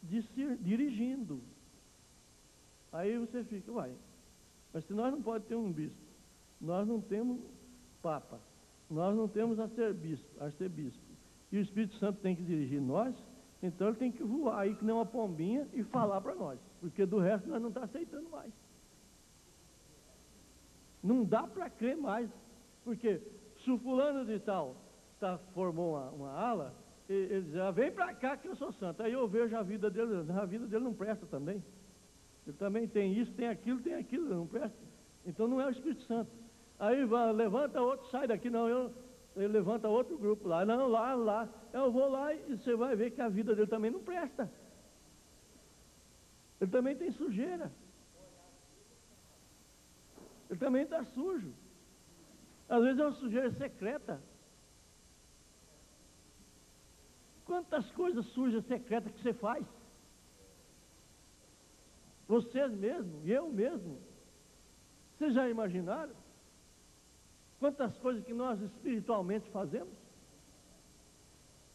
dirigindo. Aí você fica, mas se nós não podemos ter um bispo, nós não temos papa, nós não temos arcebispo, e o Espírito Santo tem que dirigir nós, então ele tem que voar aí que nem uma pombinha e falar para nós, porque do resto nós não estamos aceitando mais. Não dá para crer mais, porque se o fulano de tal formou uma ala, ele diz: vem para cá que eu sou santo. Aí eu vejo a vida dele não presta também. Ele também tem isso, tem aquilo, não presta. Então não é o Espírito Santo. Aí levanta outro, sai daqui, ele levanta outro grupo lá, lá, eu vou lá e você vai ver que a vida dele também não presta. Ele também tem sujeira. Ele também está sujo. Às vezes é uma sujeira secreta. Quantas coisas sujas, secretas que você faz? Vocês mesmos, e eu mesmo. Vocês já imaginaram? Quantas coisas que nós espiritualmente fazemos?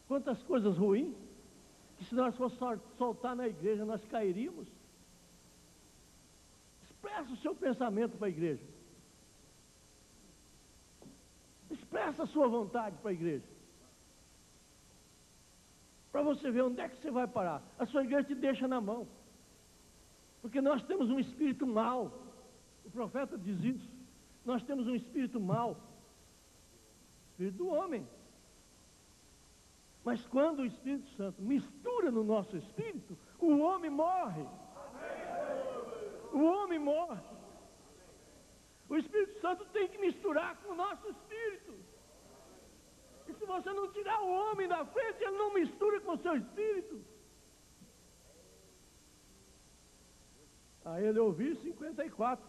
Quantas coisas ruins, que se nós fossemos soltar na igreja, nós cairíamos? Expressa o seu pensamento para a igreja. Expressa a sua vontade para a igreja. Para você ver onde é que você vai parar. A sua igreja te deixa na mão. Porque nós temos um espírito mau. O profeta diz isso. Nós temos um espírito mau. Espírito do homem. Mas quando o Espírito Santo mistura no nosso espírito, o homem morre. O homem morre. O Espírito Santo tem que misturar com o nosso espírito. E se você não tirar o homem da frente, ele não mistura com o seu espírito. Aí ele ouviu 54.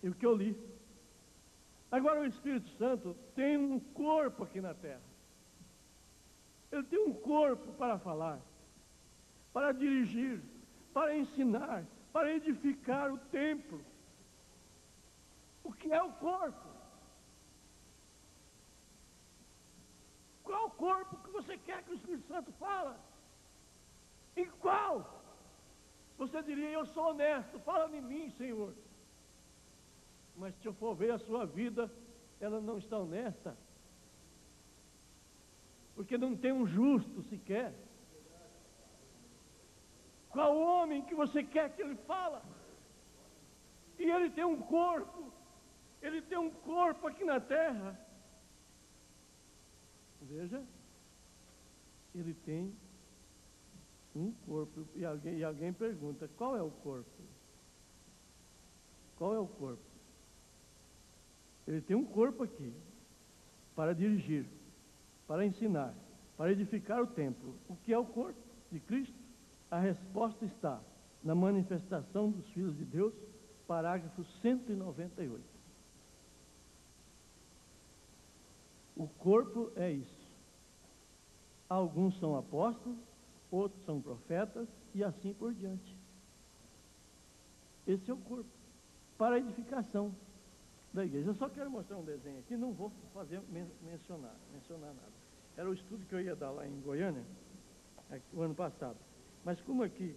E o que eu li. Agora o Espírito Santo tem um corpo aqui na terra. Ele tem um corpo para falar, para dirigir, para ensinar, para edificar o templo. O que é o corpo? Qual corpo que você quer que o Espírito Santo fala? Em qual? Você diria: eu sou honesto, fala em mim, Senhor. Mas se eu for ver a sua vida, ela não está honesta. Porque não tem um justo sequer. Qual homem que você quer que ele fala? E ele tem um corpo. Ele tem um corpo aqui na terra. Veja. Ele tem um corpo. E alguém pergunta: qual é o corpo? Qual é o corpo? Ele tem um corpo aqui para dirigir, para ensinar, para edificar o templo. O que é o corpo de Cristo? A resposta está na manifestação dos filhos de Deus, parágrafo 198. O corpo é isso. Alguns são apóstolos, outros são profetas e assim por diante. Esse é o corpo, para a edificação da igreja. Eu só quero mostrar um desenho aqui, não vou mencionar nada. Era o estudo que eu ia dar lá em Goiânia, o ano passado. Mas como aqui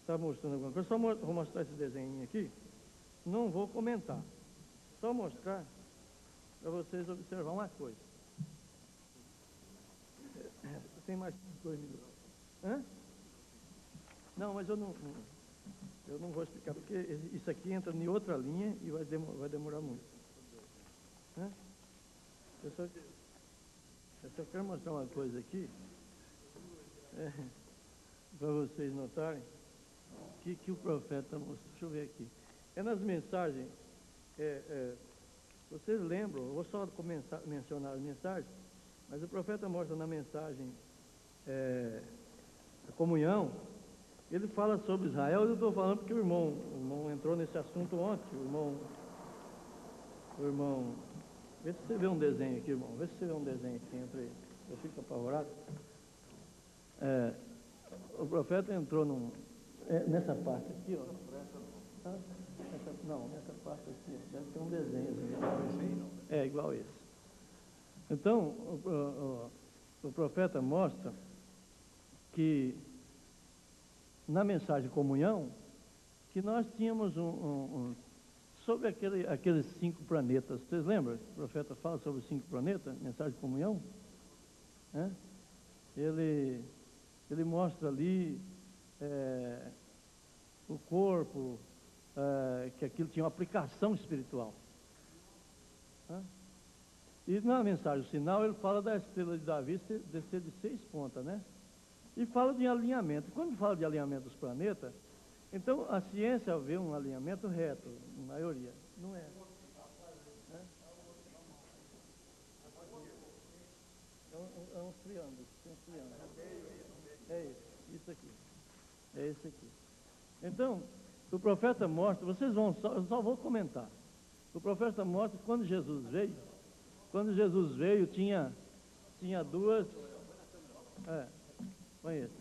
está mostrando alguma coisa, só vou mostrar esse desenho aqui, não vou comentar. Só mostrar para vocês observar uma coisa. Tem mais 2 minutos. Hã? Não, mas eu não vou explicar, porque isso aqui entra em outra linha e vai demorar muito. Hã? Eu só quero mostrar uma coisa aqui, para vocês notarem que o profeta mostrou. Deixa eu ver aqui. É nas mensagens, vocês lembram, eu vou só mencionar as mensagens, mas o profeta mostra na mensagem a comunhão, ele fala sobre Israel. Eu estou falando porque o irmão entrou nesse assunto ontem. O irmão, vê se você vê um desenho aqui, irmão. Vê se você vê um desenho aqui entre eles. Eu fico apavorado. O profeta entrou nessa parte aqui, ó. Nessa parte aqui, ó. Deve ter um desenho assim. É igual esse. Então, o profeta mostra que na mensagem de comunhão, que nós tínhamos sobre aqueles 5 planetas. Vocês lembram? O profeta fala sobre os 5 planetas, mensagem de comunhão. Ele mostra ali o corpo, que aquilo tinha uma aplicação espiritual. E na mensagem sinal ele fala da estrela de Davi descer de 6 pontas, né? E fala de alinhamento. Quando fala de alinhamento dos planetas, então a ciência vê um alinhamento reto, na maioria. Não é. É uns triângulos. É isso aqui. É esse aqui. Então, o profeta mostra, eu só vou comentar. O profeta mostra que quando Jesus veio, tinha 2. Conheço.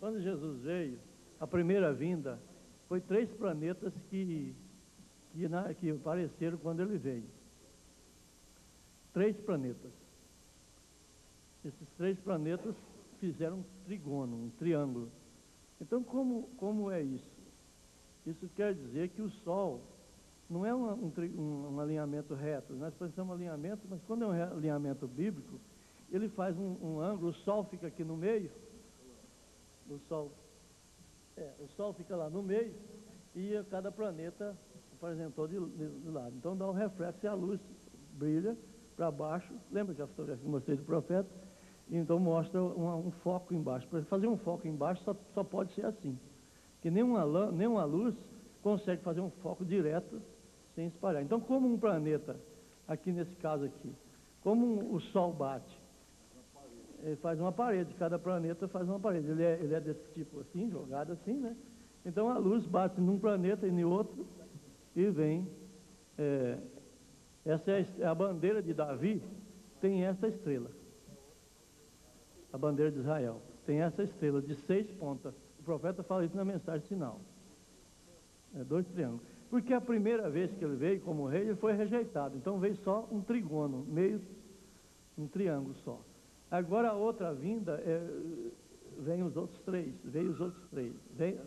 Quando Jesus veio, a primeira vinda, foi 3 planetas que apareceram quando ele veio. 3 planetas. Esses 3 planetas fizeram um trígono, um triângulo. Então, como é isso? Isso quer dizer que o Sol não é um alinhamento reto. Nós pensamos em alinhamento, mas quando é um alinhamento bíblico, ele faz um ângulo, o Sol fica aqui no meio. O Sol fica lá no meio e cada planeta apresentou de lado. Então dá um reflexo e a luz brilha para baixo. Lembra que a fotografia que eu mostrei do profeta? Então mostra um foco embaixo. Para fazer um foco embaixo só pode ser assim. Porque nenhuma luz consegue fazer um foco direto sem espalhar. Então, como um planeta, aqui nesse caso aqui, como o Sol bate, ele faz uma parede, cada planeta faz uma parede. Ele é desse tipo assim, jogado assim, né? Então a luz bate num planeta e em outro e vem. Essa é a bandeira de Davi, tem essa estrela. A bandeira de Israel tem essa estrela de 6 pontas. O profeta fala isso na mensagem sinal. 2 triângulos. Porque a primeira vez que ele veio como rei, ele foi rejeitado. Então veio só um trígono, meio um triângulo só. Agora a outra vinda, vem os outros 3.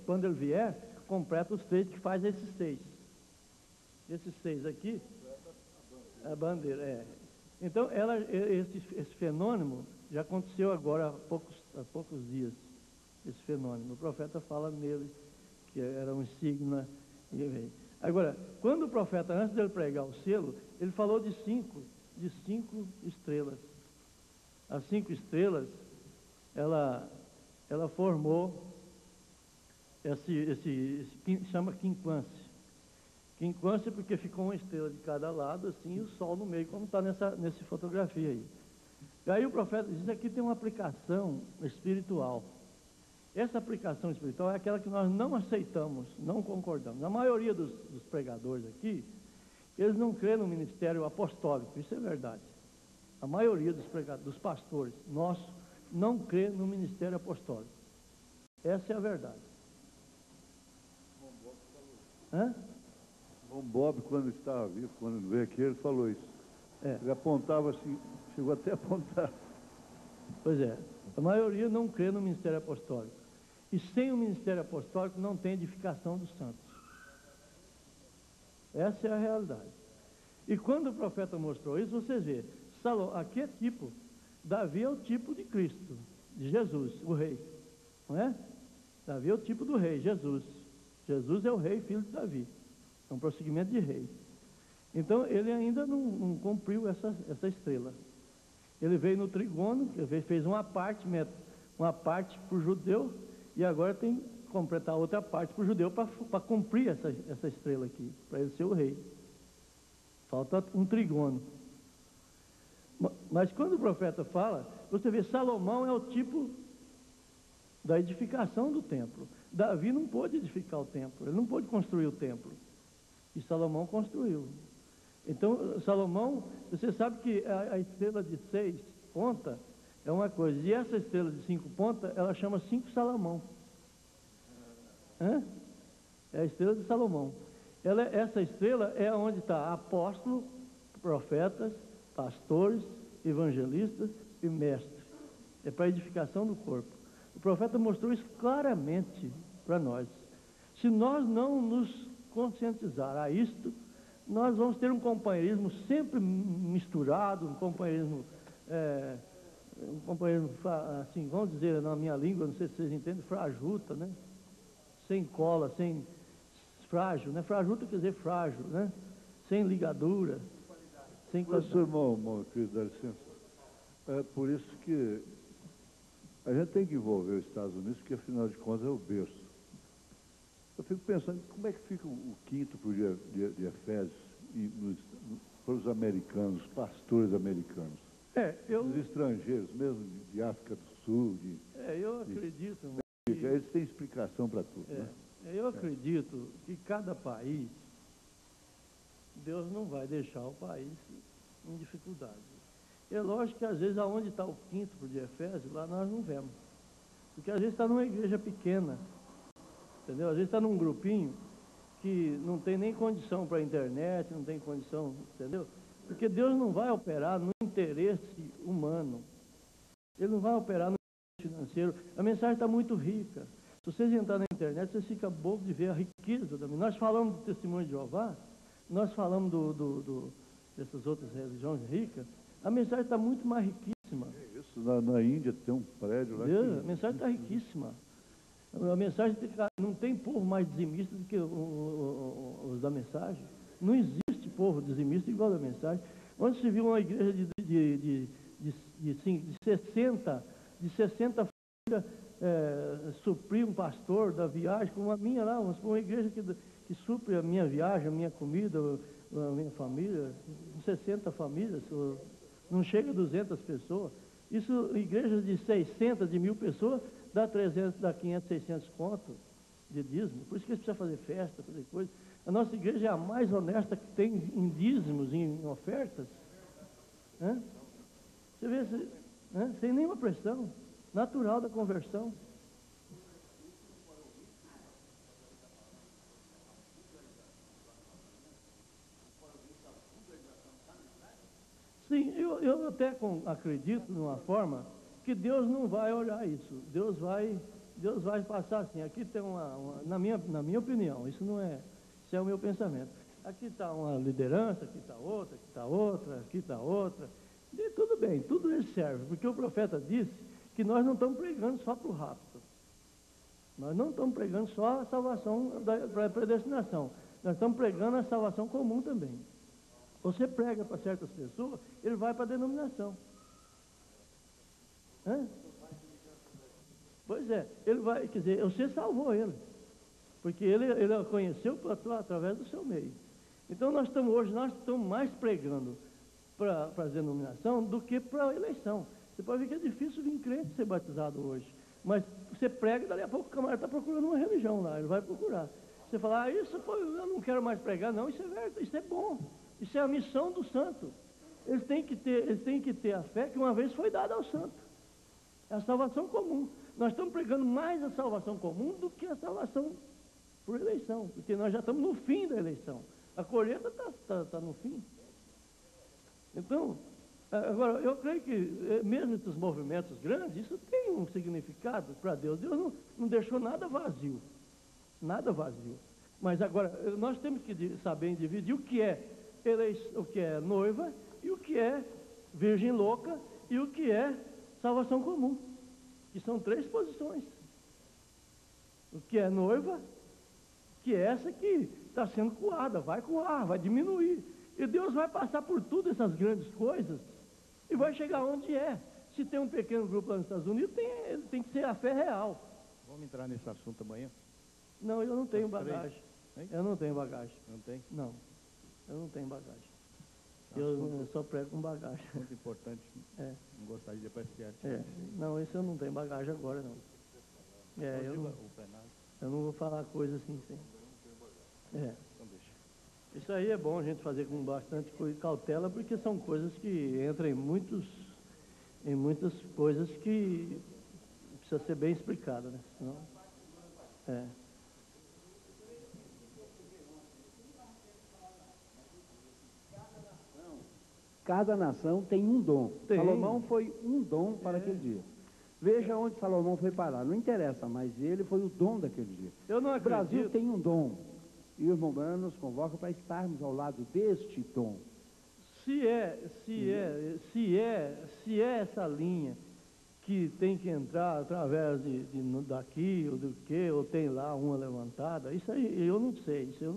Quando ele vier, completa os 3 que faz esses 6. Esses 6 aqui, a bandeira, Então, esse fenômeno já aconteceu agora há poucos dias, esse fenômeno. O profeta fala nele, que era um signo. Agora, quando o profeta, antes dele pregar o selo, ele falou de 5 estrelas. As 5 estrelas, ela formou esse chama quinquância. Quinquância porque ficou uma estrela de cada lado, assim, e o Sol no meio, como está nessa fotografia aí. E aí o profeta diz, isso aqui tem uma aplicação espiritual. Essa aplicação espiritual é aquela que nós não aceitamos, não concordamos. A maioria dos pregadores aqui, eles não creem no ministério apostólico, isso é verdade. a maioria dos pregadores, dos pastores nossos, não crê no ministério apostólico. Essa é a verdade. Hã? O Bob, quando estava vivo, quando veio aqui, ele falou isso. É. Ele apontava assim, chegou até a apontar. Pois é, a maioria não crê no ministério apostólico. E sem o ministério apostólico não tem edificação dos santos. Essa é a realidade. E quando o profeta mostrou isso, vocês vê, aqui é tipo, Davi é o tipo de Cristo, de Jesus, o rei. Não é? Davi é o tipo do rei, Jesus. Jesus é o rei, filho de Davi. É um prosseguimento de rei. Então, ele ainda não cumpriu essa estrela. Ele veio no trigono, ele fez uma parte para o judeu, e agora tem que completar outra parte para o judeu para cumprir essa estrela aqui, para ele ser o rei. Falta um trigono. Mas quando o profeta fala, você vê, Salomão é o tipo da edificação do templo. Davi não pôde edificar o templo, ele não pôde construir o templo. E Salomão construiu. Então, Salomão, você sabe que a estrela de 6 pontas é uma coisa, e essa estrela de 5 pontas, ela chama 5 Salomão. É a estrela de Salomão. Essa estrela é onde está apóstolo, profetas, pastores, evangelistas e mestres. É para a edificação do corpo. O profeta mostrou isso claramente para nós. Se nós não nos conscientizar a isto, nós vamos ter um companheirismo sempre misturado, um companheirismo, assim, vamos dizer na minha língua, não sei se vocês entendem, frajuta, né? Sem cola, sem frágil, né? Frajuta quer dizer frágil, né? Sem ligadura, sem qualidade. Professor, irmão, querido, dá licença. É por isso que a gente tem que envolver os Estados Unidos, porque afinal de contas é o berço. Eu fico pensando, como é que fica o quíntuple de Efésios para os americanos, os pastores americanos? Os estrangeiros, mesmo de África do Sul. Eu acredito. Eles têm explicação para tudo. Né? Eu acredito que cada país, Deus não vai deixar o país em dificuldade. É lógico que às vezes aonde está o quíntuple de Efésios, lá nós não vemos. Porque às vezes está numa igreja pequena. Entendeu? Às vezes está num grupinho que não tem nem condição para a internet, não tem condição, entendeu? Porque Deus não vai operar no interesse humano. Ele não vai operar no interesse financeiro. A mensagem está muito rica. Se vocês entrarem na internet, vocês ficam bobos de ver a riqueza da mensagem. Nós falamos do testemunho de Jeová, nós falamos dessas outras religiões ricas, a mensagem está muito mais riquíssima. Isso, na Índia tem um prédio lá. A mensagem está riquíssima. A mensagem não tem povo mais dizimista do que os da mensagem. Não existe povo dizimista igual a da mensagem. Onde se viu uma igreja de 60 famílias suprir um pastor da viagem, como a minha lá, uma igreja que supre a minha viagem, a minha comida, a minha família, 60 famílias, não chega a 200 pessoas. Isso, igrejas de 600, de 1000 pessoas, dá 300, dá 500, 600 conto de dízimo. Por isso que eles precisam fazer festa, fazer coisa. A nossa igreja é a mais honesta que tem em dízimos, em ofertas. Você vê, sem nenhuma pressão, natural da conversão. Sim, eu até acredito numa forma que Deus não vai olhar isso. Deus vai passar assim. Aqui tem na minha opinião, isso é o meu pensamento. Aqui está uma liderança, aqui está outra, aqui está outra, aqui está outra. E tudo bem, tudo isso serve, porque o profeta disse que nós não estamos pregando só para o rapto. Nós não estamos pregando só a salvação para a predestinação. Nós estamos pregando a salvação comum também. Você prega para certas pessoas, ele vai para a denominação. Pois é, ele vai, quer dizer, você salvou ele. Porque ele conheceu através do seu meio. Então hoje nós estamos mais pregando para a denominação do que para a eleição. Você pode ver que é difícil vir crente ser batizado hoje. Mas você prega e dali a pouco o camarada está procurando uma religião lá, ele vai procurar. Você fala, eu não quero mais pregar, não, isso é verdade, isso é bom. Isso é a missão do santo. eles têm que ter a fé que uma vez foi dada ao santo. É a salvação comum. Nós estamos pregando mais a salvação comum do que a salvação por eleição, porque nós já estamos no fim da eleição. A colheita está no fim. Então, agora, eu creio que, mesmo esses movimentos grandes, isso tem um significado para Deus. Deus não deixou nada vazio. Nada vazio. Mas agora, nós temos que saber dividir o que é noiva e o que é virgem louca e o que é salvação comum. Que são 3 posições. O que é noiva, que é essa que está sendo coada, vai coar, vai diminuir. E Deus vai passar por todas essas grandes coisas e vai chegar onde é. Se tem um pequeno grupo lá nos Estados Unidos, tem que ser a fé real. Vamos entrar nesse assunto amanhã? Não, eu não tenho As 3, bagagem. hein? Eu não tenho bagagem. Não tem? Não, eu não tenho bagagem. Eu só prego com bagagem. Muito importante. É. Não gostaria de depois que Não, isso eu não tenho bagagem agora, não. Eu não vou falar coisa assim, sim. Então deixa. Isso aí é bom a gente fazer com bastante cautela, porque são coisas que entram em muitas coisas que precisa ser bem explicada, né? Senão, Cada nação tem um dom. Tem. Salomão foi um dom para aquele dia. Veja onde Salomão foi parar. Não interessa, mas ele foi o dom daquele dia. Eu não O Brasil acredito. tem um dom. E o irmão Branham nos convoca para estarmos ao lado deste dom. Se é essa linha que tem que entrar através daqui ou do que, ou tem lá uma levantada, isso aí eu não sei, eu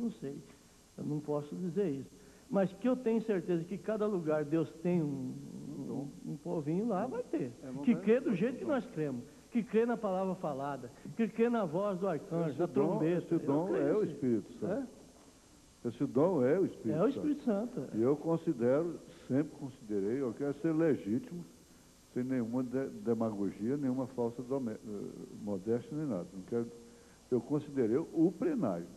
não posso dizer isso. Mas que eu tenho certeza que cada lugar Deus tem um povinho lá, vai ter. Que crê do jeito que nós cremos, que crê na palavra falada, que crê na voz do arcanjo, da trombeta. Esse dom é o Espírito Santo. Esse dom é o Espírito Santo. É o Espírito Santo. E eu sempre considerei, eu quero ser legítimo, sem nenhuma demagogia, nenhuma falsa modéstia, nem nada. Eu considerei o plenário.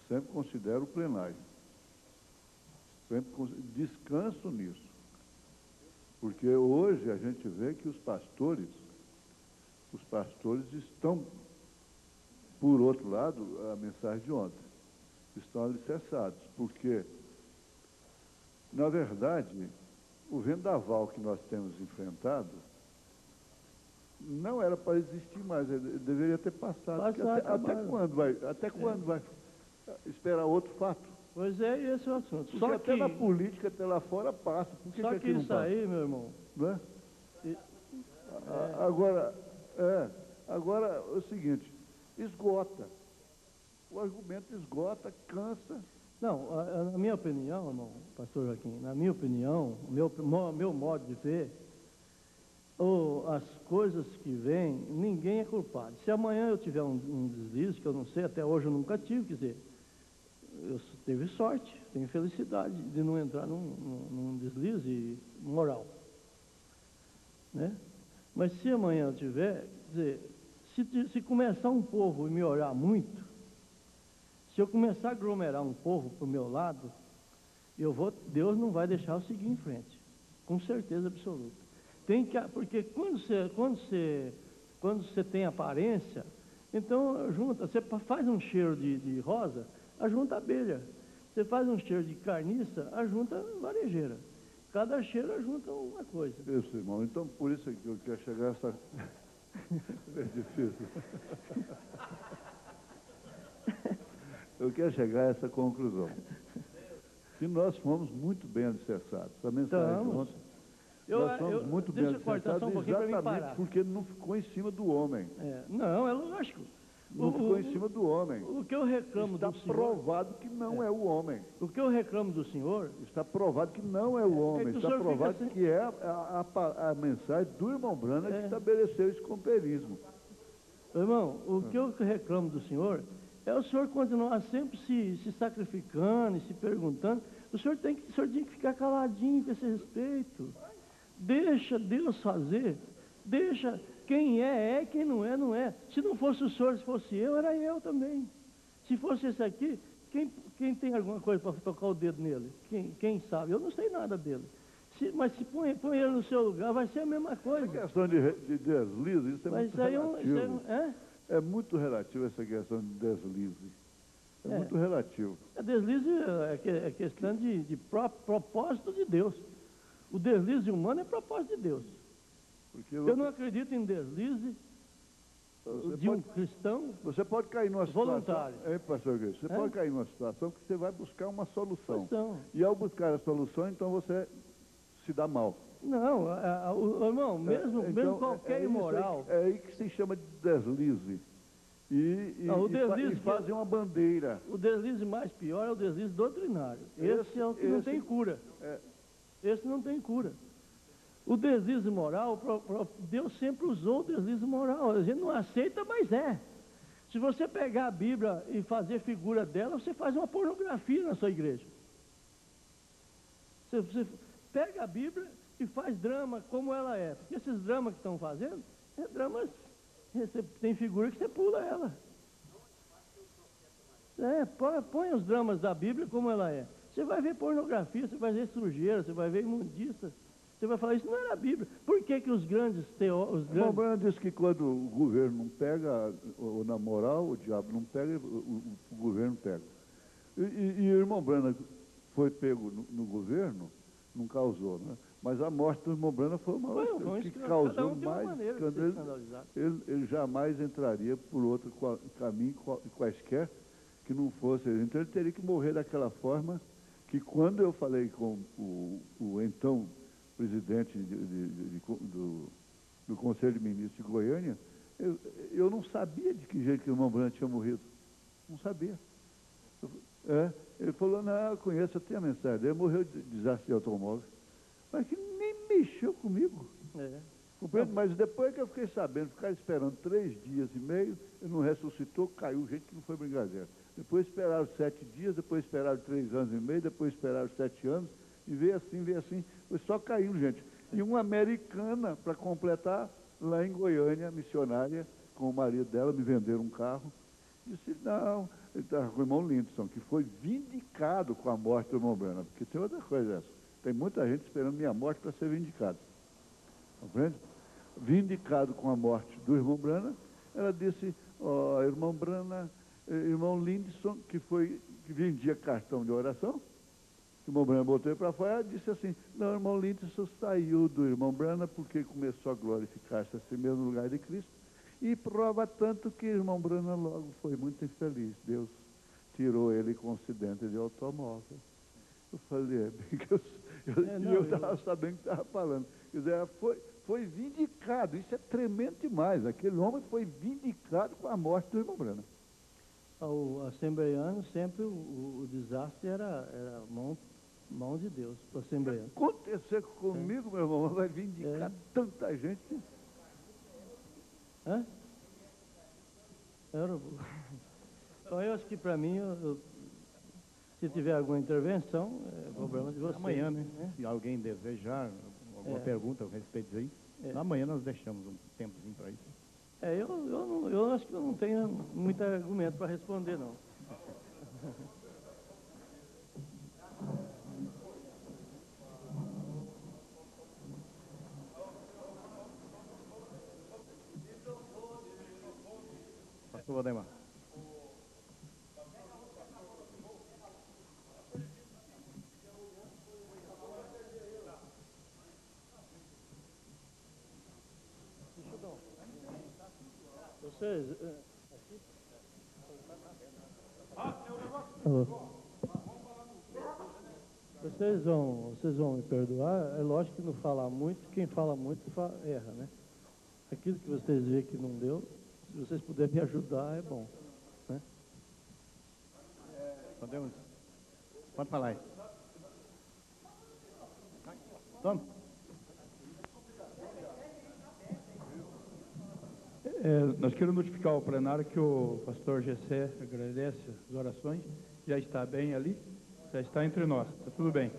Sempre considero o plenário. Sempre descanso nisso. Porque hoje a gente vê que os pastores estão, por outro lado, a mensagem de ontem, estão alicerçados, porque, na verdade, o vendaval que nós temos enfrentado não era para existir mais, ele deveria ter passado. Até quando vai esperar outro fato? Pois é, esse é o assunto. Porque até na política, até lá fora, passa. Por que só aqui que não isso passa? aí, meu irmão, Não é? Agora é o seguinte, esgota. O argumento esgota, cansa. não, na minha opinião, irmão, pastor Joaquim, na minha opinião, meu modo de ver, as coisas que vêm, ninguém é culpado. Se amanhã eu tiver um deslize, que eu não sei, até hoje eu nunca tive, quer dizer, eu tive sorte, tenho felicidade de não entrar num deslize moral, né? Mas se amanhã eu tiver, quer dizer, se começar um povo e me olhar muito, se eu começar a aglomerar um povo para o meu lado, Deus não vai deixar eu seguir em frente, com certeza absoluta. Porque quando você tem aparência, então você faz um cheiro de rosa, ajunta abelha. Você faz um cheiro de carniça, ajunta varejeira. Cada cheiro ajunta uma coisa. Isso, irmão. Então, por isso que eu quero chegar a essa... É difícil. Eu quero chegar a essa conclusão. Que nós fomos muito bem alicerçados. A mensagem de ontem, nós fomos muito bem alicerçados, exatamente porque não ficou em cima do homem. Não, é lógico. Não ficou em cima do homem. O que eu reclamo do Senhor... Está provado que não é o homem. O que eu reclamo do Senhor... Está provado que não é o homem. Está provado que é a mensagem do irmão Branham que estabeleceu esse companheirismo. Irmão, o que eu reclamo do Senhor é o Senhor continuar sempre se sacrificando e se perguntando. O senhor tem que ficar caladinho com esse respeito. Deixa Deus fazer. Deixa... Quem é, quem não é, não é. Se não fosse o senhor, se fosse eu, era eu também. Se fosse esse aqui, quem tem alguma coisa para tocar o dedo nele? Quem sabe? Eu não sei nada dele. Mas se põe ele no seu lugar, vai ser a mesma A coisa. questão de deslize, isso é Mas muito isso aí relativo. é? É muito relativo essa questão de deslize. É muito relativo. A deslize é questão de propósito de Deus. O deslize humano é propósito de Deus. Porque Eu não acredito em deslize de um cristão. Você pode cair numa situação... Voluntário. Pastor Guilherme, você pode cair numa situação que você vai buscar uma solução. E ao buscar a solução, então você se dá mal. Não, irmão, mesmo qualquer imoral... É aí que se chama de deslize. E fazem uma bandeira. O deslize mais pior é o deslize doutrinário. Esse é o que não tem cura. Esse não tem cura. O deslize moral, Deus sempre usou o deslize moral. A gente não aceita, mas é. Se você pegar a Bíblia e fazer figura dela, você faz uma pornografia na sua igreja. Você pega a Bíblia e faz drama como ela é. Porque esses dramas que estão fazendo, é dramas... Tem figura que você pula ela. Põe os dramas da Bíblia como ela é. Você vai ver pornografia, você vai ver sujeira, você vai ver imundícia. Você vai falar, isso não era a Bíblia. Por que que os grandes teólogos... O irmão Branham disse que quando o governo não pega, ou na moral, o diabo não pega, o governo pega. E o irmão Branham foi pego no governo, não causou, né? Mas a morte do irmão Branham foi uma que causou mais. Ele jamais entraria por outro caminho, quaisquer, que não fosse. Então ele teria que morrer daquela forma que quando eu falei com o então presidente do Conselho de Ministros de Goiânia, eu não sabia de que jeito que o irmão Branham tinha morrido. Não sabia. Ele falou, não, eu conheço, eu tenho a mensagem. Ele morreu de desastre de automóvel. Mas que nem mexeu comigo. Compreende? Mas depois que eu fiquei sabendo, ficar esperando 3 dias e meio, ele não ressuscitou, caiu gente que não foi brincadeira. Depois esperaram 7 dias, depois esperaram 3 anos e meio, depois esperaram 7 anos, e veio assim, foi só caindo gente. E uma americana, para completar, lá em Goiânia, missionária, com o marido dela, me venderam um carro. Disse, não, ele estava com o irmão Lindson, que foi vindicado com a morte do irmão Branham, porque tem outra coisa essa. Tem muita gente esperando minha morte para ser vindicado. Compreende? Vindicado com a morte do irmão Branham, ela disse, irmão Branham, irmão Lindson, que vendia cartão de oração, o irmão Branham botou para fora, ela disse assim, não, o irmão Lindson saiu do irmão Branham porque começou a glorificar-se assim mesmo no lugar de Cristo, e prova tanto que o irmão Branham logo foi muito infeliz. Deus tirou ele com um acidente de automóvel. Eu falei, eu estava sabendo o que estava falando. Quer dizer, foi vindicado, isso é tremendo demais. Aquele homem foi vindicado com a morte do irmão Branham. O assembleiano, sempre o desastre era mão de Deus, o assembleiano. Acontecer comigo, meu irmão, vai vindicar tanta gente. Então, eu acho que para mim, se tiver alguma intervenção, é problema de vocês. Amanhã, né? Se alguém desejar alguma pergunta a respeito disso aí, amanhã nós deixamos um tempozinho para isso. Eu acho que eu não tenho muito argumento para responder, não. Pastor Valdemar. Vocês vão me perdoar, é lógico que não falar muito, quem fala muito erra, né? Aquilo que vocês veem que não deu, se vocês puderem me ajudar, é bom, né? Podemos? Pode falar aí. Toma. Nós queremos notificar ao plenário que o pastor Gessé agradece as orações, já está bem ali, já está entre nós, está tudo bem.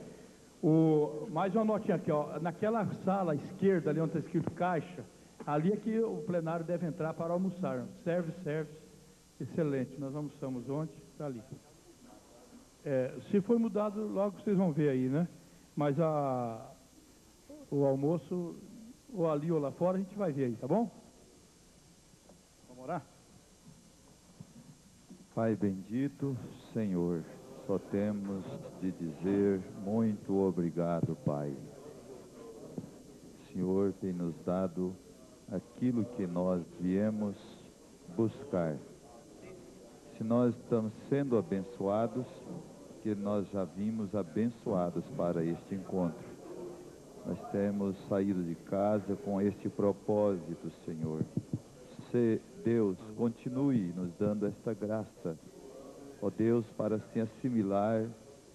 Mais uma notinha aqui, ó, naquela sala à esquerda, ali onde está escrito caixa, ali é que o plenário deve entrar para almoçar. Service, excelente, nós almoçamos ontem, está ali. Se foi mudado, logo vocês vão ver aí, né? Mas o almoço, ou ali ou lá fora, a gente vai ver aí, tá bom? Vamos orar? Pai bendito, Senhor, só temos de dizer muito obrigado, Pai. O Senhor tem nos dado aquilo que nós viemos buscar. Se nós estamos sendo abençoados, que nós já vimos abençoados para este encontro. Nós temos saído de casa com este propósito, Senhor. Se Deus continue nos dando esta graça, ó Deus, para se assimilar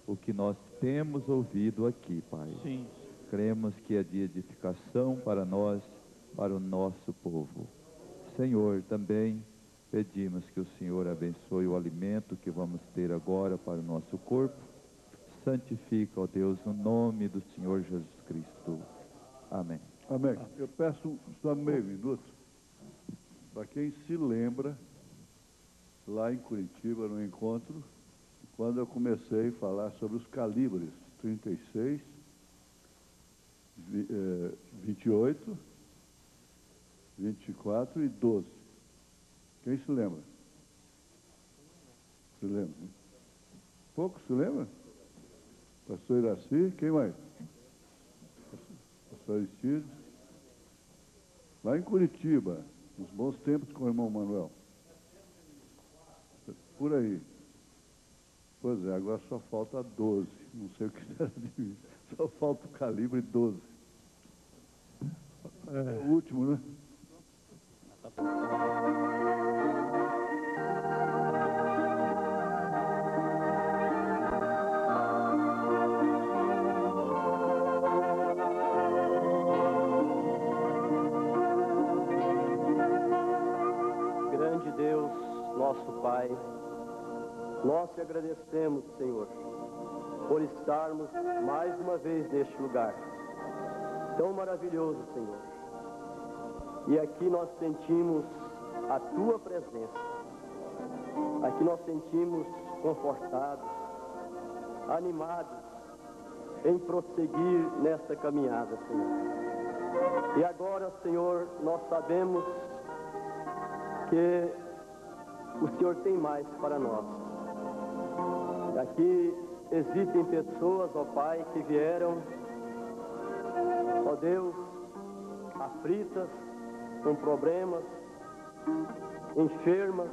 o que nós temos ouvido aqui, Pai. Sim. Cremos que é de edificação para nós, para o nosso povo. Senhor, também pedimos que o Senhor abençoe o alimento que vamos ter agora para o nosso corpo. Santifica, ó Deus, no nome do Senhor Jesus Cristo. Amém. Amém. Eu peço só meio minuto para quem se lembra, lá em Curitiba, no encontro, quando eu comecei a falar sobre os calibres 36, 28, 24 e 12. Quem se lembra? Se lembra? Né? Pouco se lembra? Pastor Iraci, quem mais? Pastor Aristides. Lá em Curitiba, nos bons tempos com o irmão Manuel. Por aí. Pois é, agora só falta 12. Não sei o que será de mim. Só falta o calibre 12. É o último, né? Grande Deus, nosso Pai, nós te agradecemos, Senhor, por estarmos mais uma vez neste lugar tão maravilhoso, Senhor. E aqui nós sentimos a Tua presença. Aqui nós sentimos confortados, animados em prosseguir nesta caminhada, Senhor. E agora, Senhor, nós sabemos que o Senhor tem mais para nós. Aqui existem pessoas, ó Pai, que vieram, ó Deus, aflitas, com problemas, enfermas,